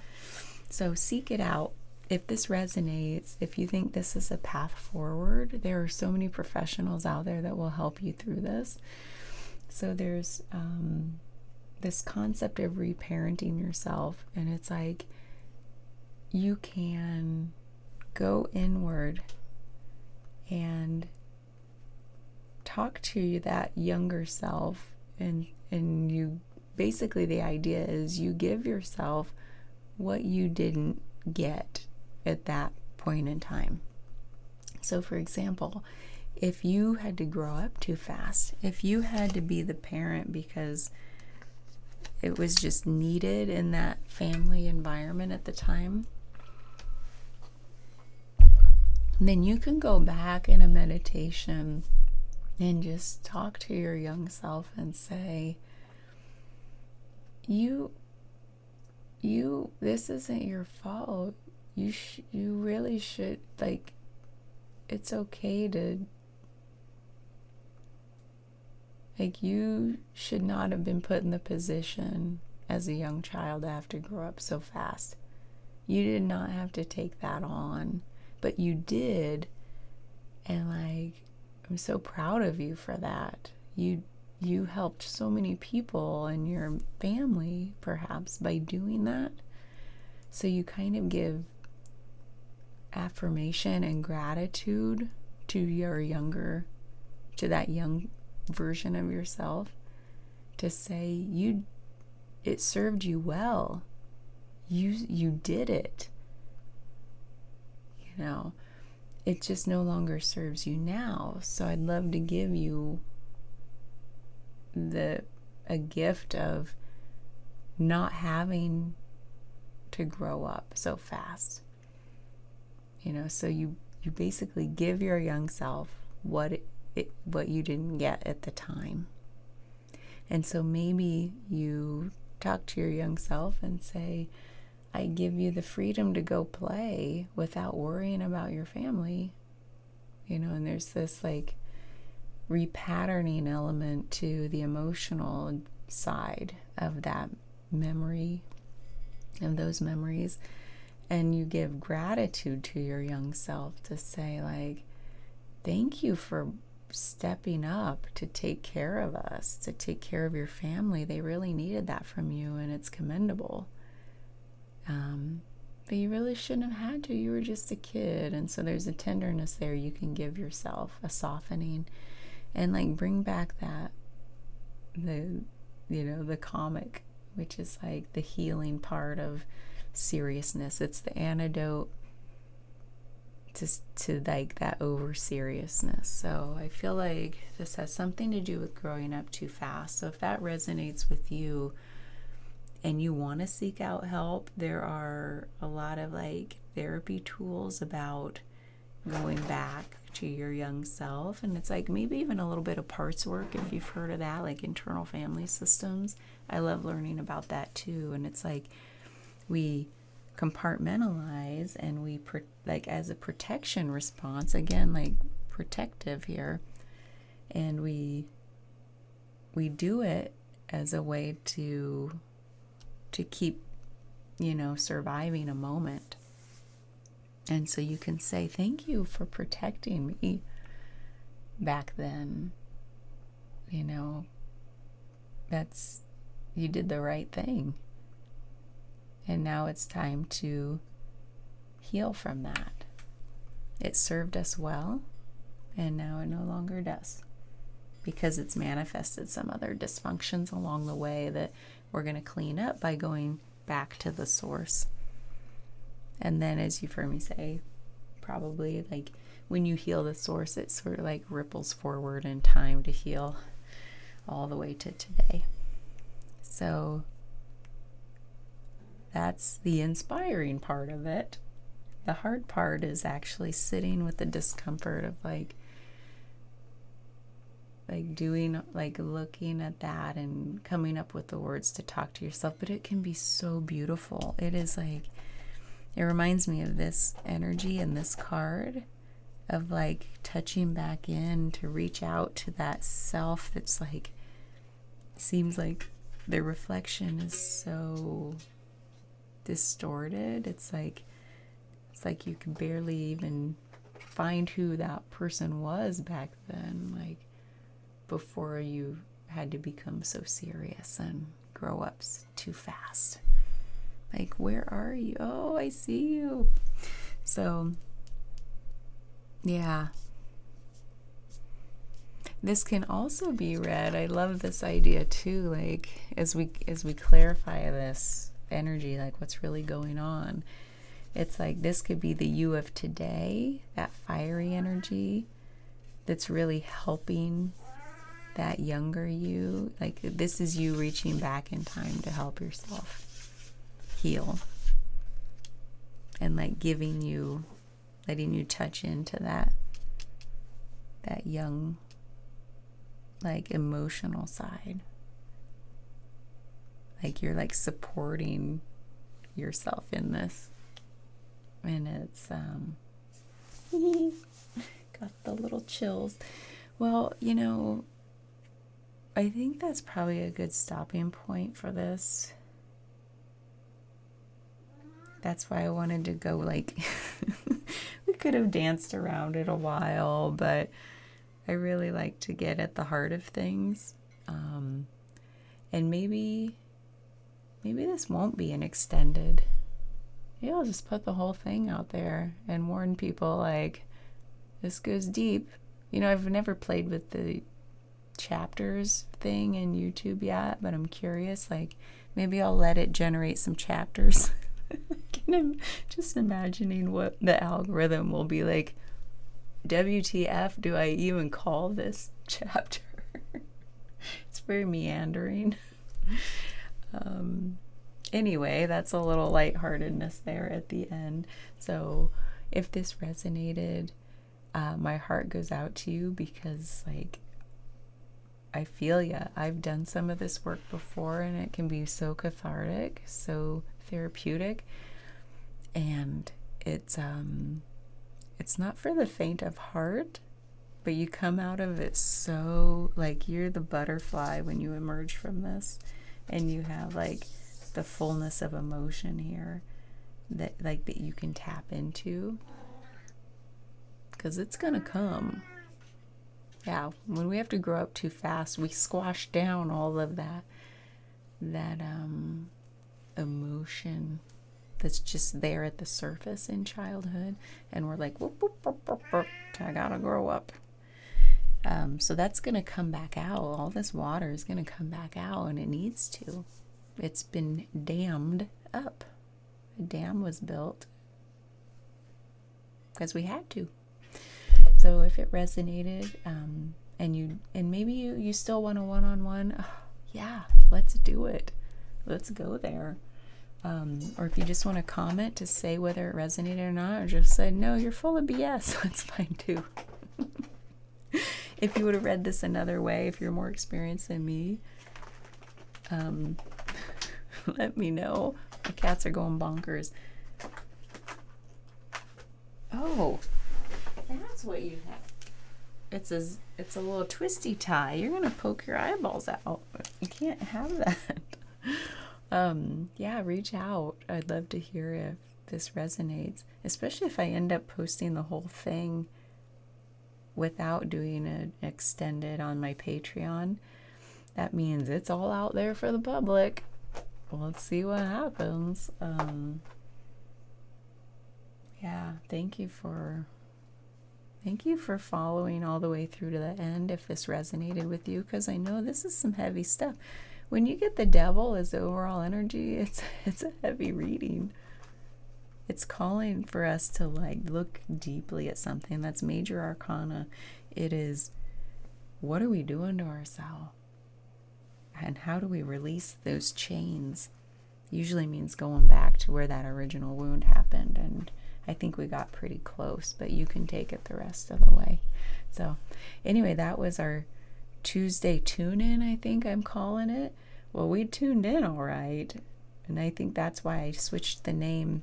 So seek it out. If this resonates, if you think this is a path forward, there are so many professionals out there that will help you through this. So there's this concept of reparenting yourself, and it's like you can go inward and talk to that younger self, and you basically, the idea is you give yourself what you didn't get at that point in time. So for example, if you had to grow up too fast, if you had to be the parent because it was just needed in that family environment at the time, then you can go back in a meditation and just talk to your young self and say, this isn't your fault. You really should, like, it's okay to, like, you should not have been put in the position as a young child to have to grow up so fast. You did not have to take that on, but you did. And like, I'm so proud of you for that. You helped so many people and your family perhaps by doing that. So you kind of give affirmation and gratitude to that young version of yourself, to say it served you well. You did it. You know, it just no longer serves you now. So I'd love to give you a gift of not having to grow up so fast. You know, so you basically give your young self what you didn't get at the time. And so maybe you talk to your young self and say, I give you the freedom to go play without worrying about your family. You know, and there's this like repatterning element to the emotional side of that memory, of those memories. And you give gratitude to your young self to say, like, thank you for stepping up to take care of us, to take care of your family. They really needed that from you, and it's commendable. But you really shouldn't have had to. You were just a kid. And so there's a tenderness there you can give yourself, a softening, and like bring back the comic, which is like the healing part of seriousness. It's the antidote to like that over seriousness. So I feel like this has something to do with growing up too fast. So if that resonates with you and you want to seek out help, there are a lot of like therapy tools about going back to your young self. And it's like maybe even a little bit of parts work, if you've heard of that, like internal family systems. I love learning about that too. And it's like we compartmentalize and we like as a protection response, again, like protective here, and we do it as a way to keep, surviving a moment. And so you can say, thank you for protecting me back then. You did the right thing. And now it's time to heal from that. It served us well, and now it no longer does, because it's manifested some other dysfunctions along the way that we're going to clean up by going back to the source. And then, as you've heard me say, probably like when you heal the source, it sort of like ripples forward in time to heal all the way to today. So that's the inspiring part of it. The hard part is actually sitting with the discomfort of like doing, like looking at that and coming up with the words to talk to yourself. But it can be so beautiful. It is like, it reminds me of this energy in this card of like touching back in to reach out to that self that's like, seems like the reflection is so distorted. It's like you can barely even find who that person was back then, like before you had to become so serious and grow up too fast. Like, where are you? Oh, I see you. So yeah, this can also be read, I love this idea too, like as we clarify this energy, like what's really going on. It's like this could be the you of today, that fiery energy that's really helping that younger you. Like this is you reaching back in time to help yourself heal, and like letting you touch into that young, like emotional side. Like you're like supporting yourself in this. And it's got the little chills. Well, I think that's probably a good stopping point for this. that's why I wanted to go, like, we could have danced around it a while, but I really like to get at the heart of things. And maybe this won't be an extended. Maybe I'll just put the whole thing out there and warn people, like, this goes deep. You know, I've never played with the chapters thing in YouTube yet, but I'm curious, like, maybe I'll let it generate some chapters. I'm just imagining what the algorithm will be like. WTF do I even call this chapter? It's very meandering. Anyway, that's a little lightheartedness there at the end. So if this resonated, my heart goes out to you, because, like, I feel ya. I've done some of this work before, and it can be so cathartic, so therapeutic, and it's not for the faint of heart, but you come out of it so, like, you're the butterfly when you emerge from this, and you have, like, the fullness of emotion here that you can tap into, because it's gonna come. Yeah, when we have to grow up too fast, we squash down all of that emotion that's just there at the surface in childhood, and we're like, whoop, whoop, whoop, whoop, whoop, I gotta grow up. So that's gonna come back out. All this water is gonna come back out, and it needs to. It's been dammed up. A dam was built because we had to. So if it resonated, and maybe you still want a one-on-one, yeah, let's do it. Let's go there. Or if you just want to comment to say whether it resonated or not, or just say, no, you're full of BS, that's fine too. If you would have read this another way, if you're more experienced than me, let me know. The cats are going bonkers. Oh, that's what you have. It's a little twisty tie. You're gonna poke your eyeballs out. You can't have that. Yeah, reach out. I'd love to hear if this resonates, especially if I end up posting the whole thing without doing an extended on my Patreon. That means it's all out there for the public. Let's see what happens. Yeah, thank you for following all the way through to the end if this resonated with you, because I know this is some heavy stuff. When you get the devil as the overall energy, it's a heavy reading. It's calling for us to, like, look deeply at something. That's major arcana. It is, what are we doing to ourselves? And how do we release those chains? Usually means going back to where that original wound happened, and I think we got pretty close, but you can take it the rest of the way. So anyway, that was our Tuesday tune-in, I think I'm calling it. Well, we tuned in all right, and I think that's why I switched the name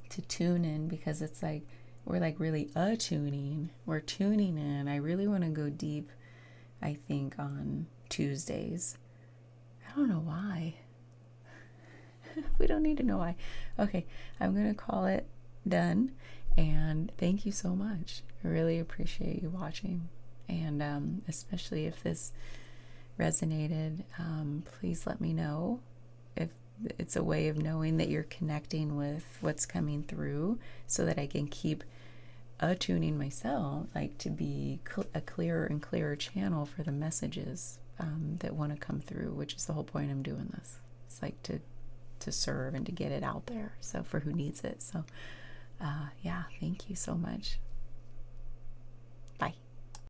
to tune in, because it's like we're like really attuning. We're tuning in. I really want to go deep, I think, on Tuesdays. I don't know why. We don't need to know why. Okay, I'm going to call it done, and thank you so much. I really appreciate you watching, and especially if this resonated, please let me know. If it's a way of knowing that you're connecting with what's coming through, so that I can keep attuning myself, like to be a clearer and clearer channel for the messages that want to come through, which is the whole point I'm doing this. It's like to serve and to get it out there, so for who needs it. So yeah, thank you so much.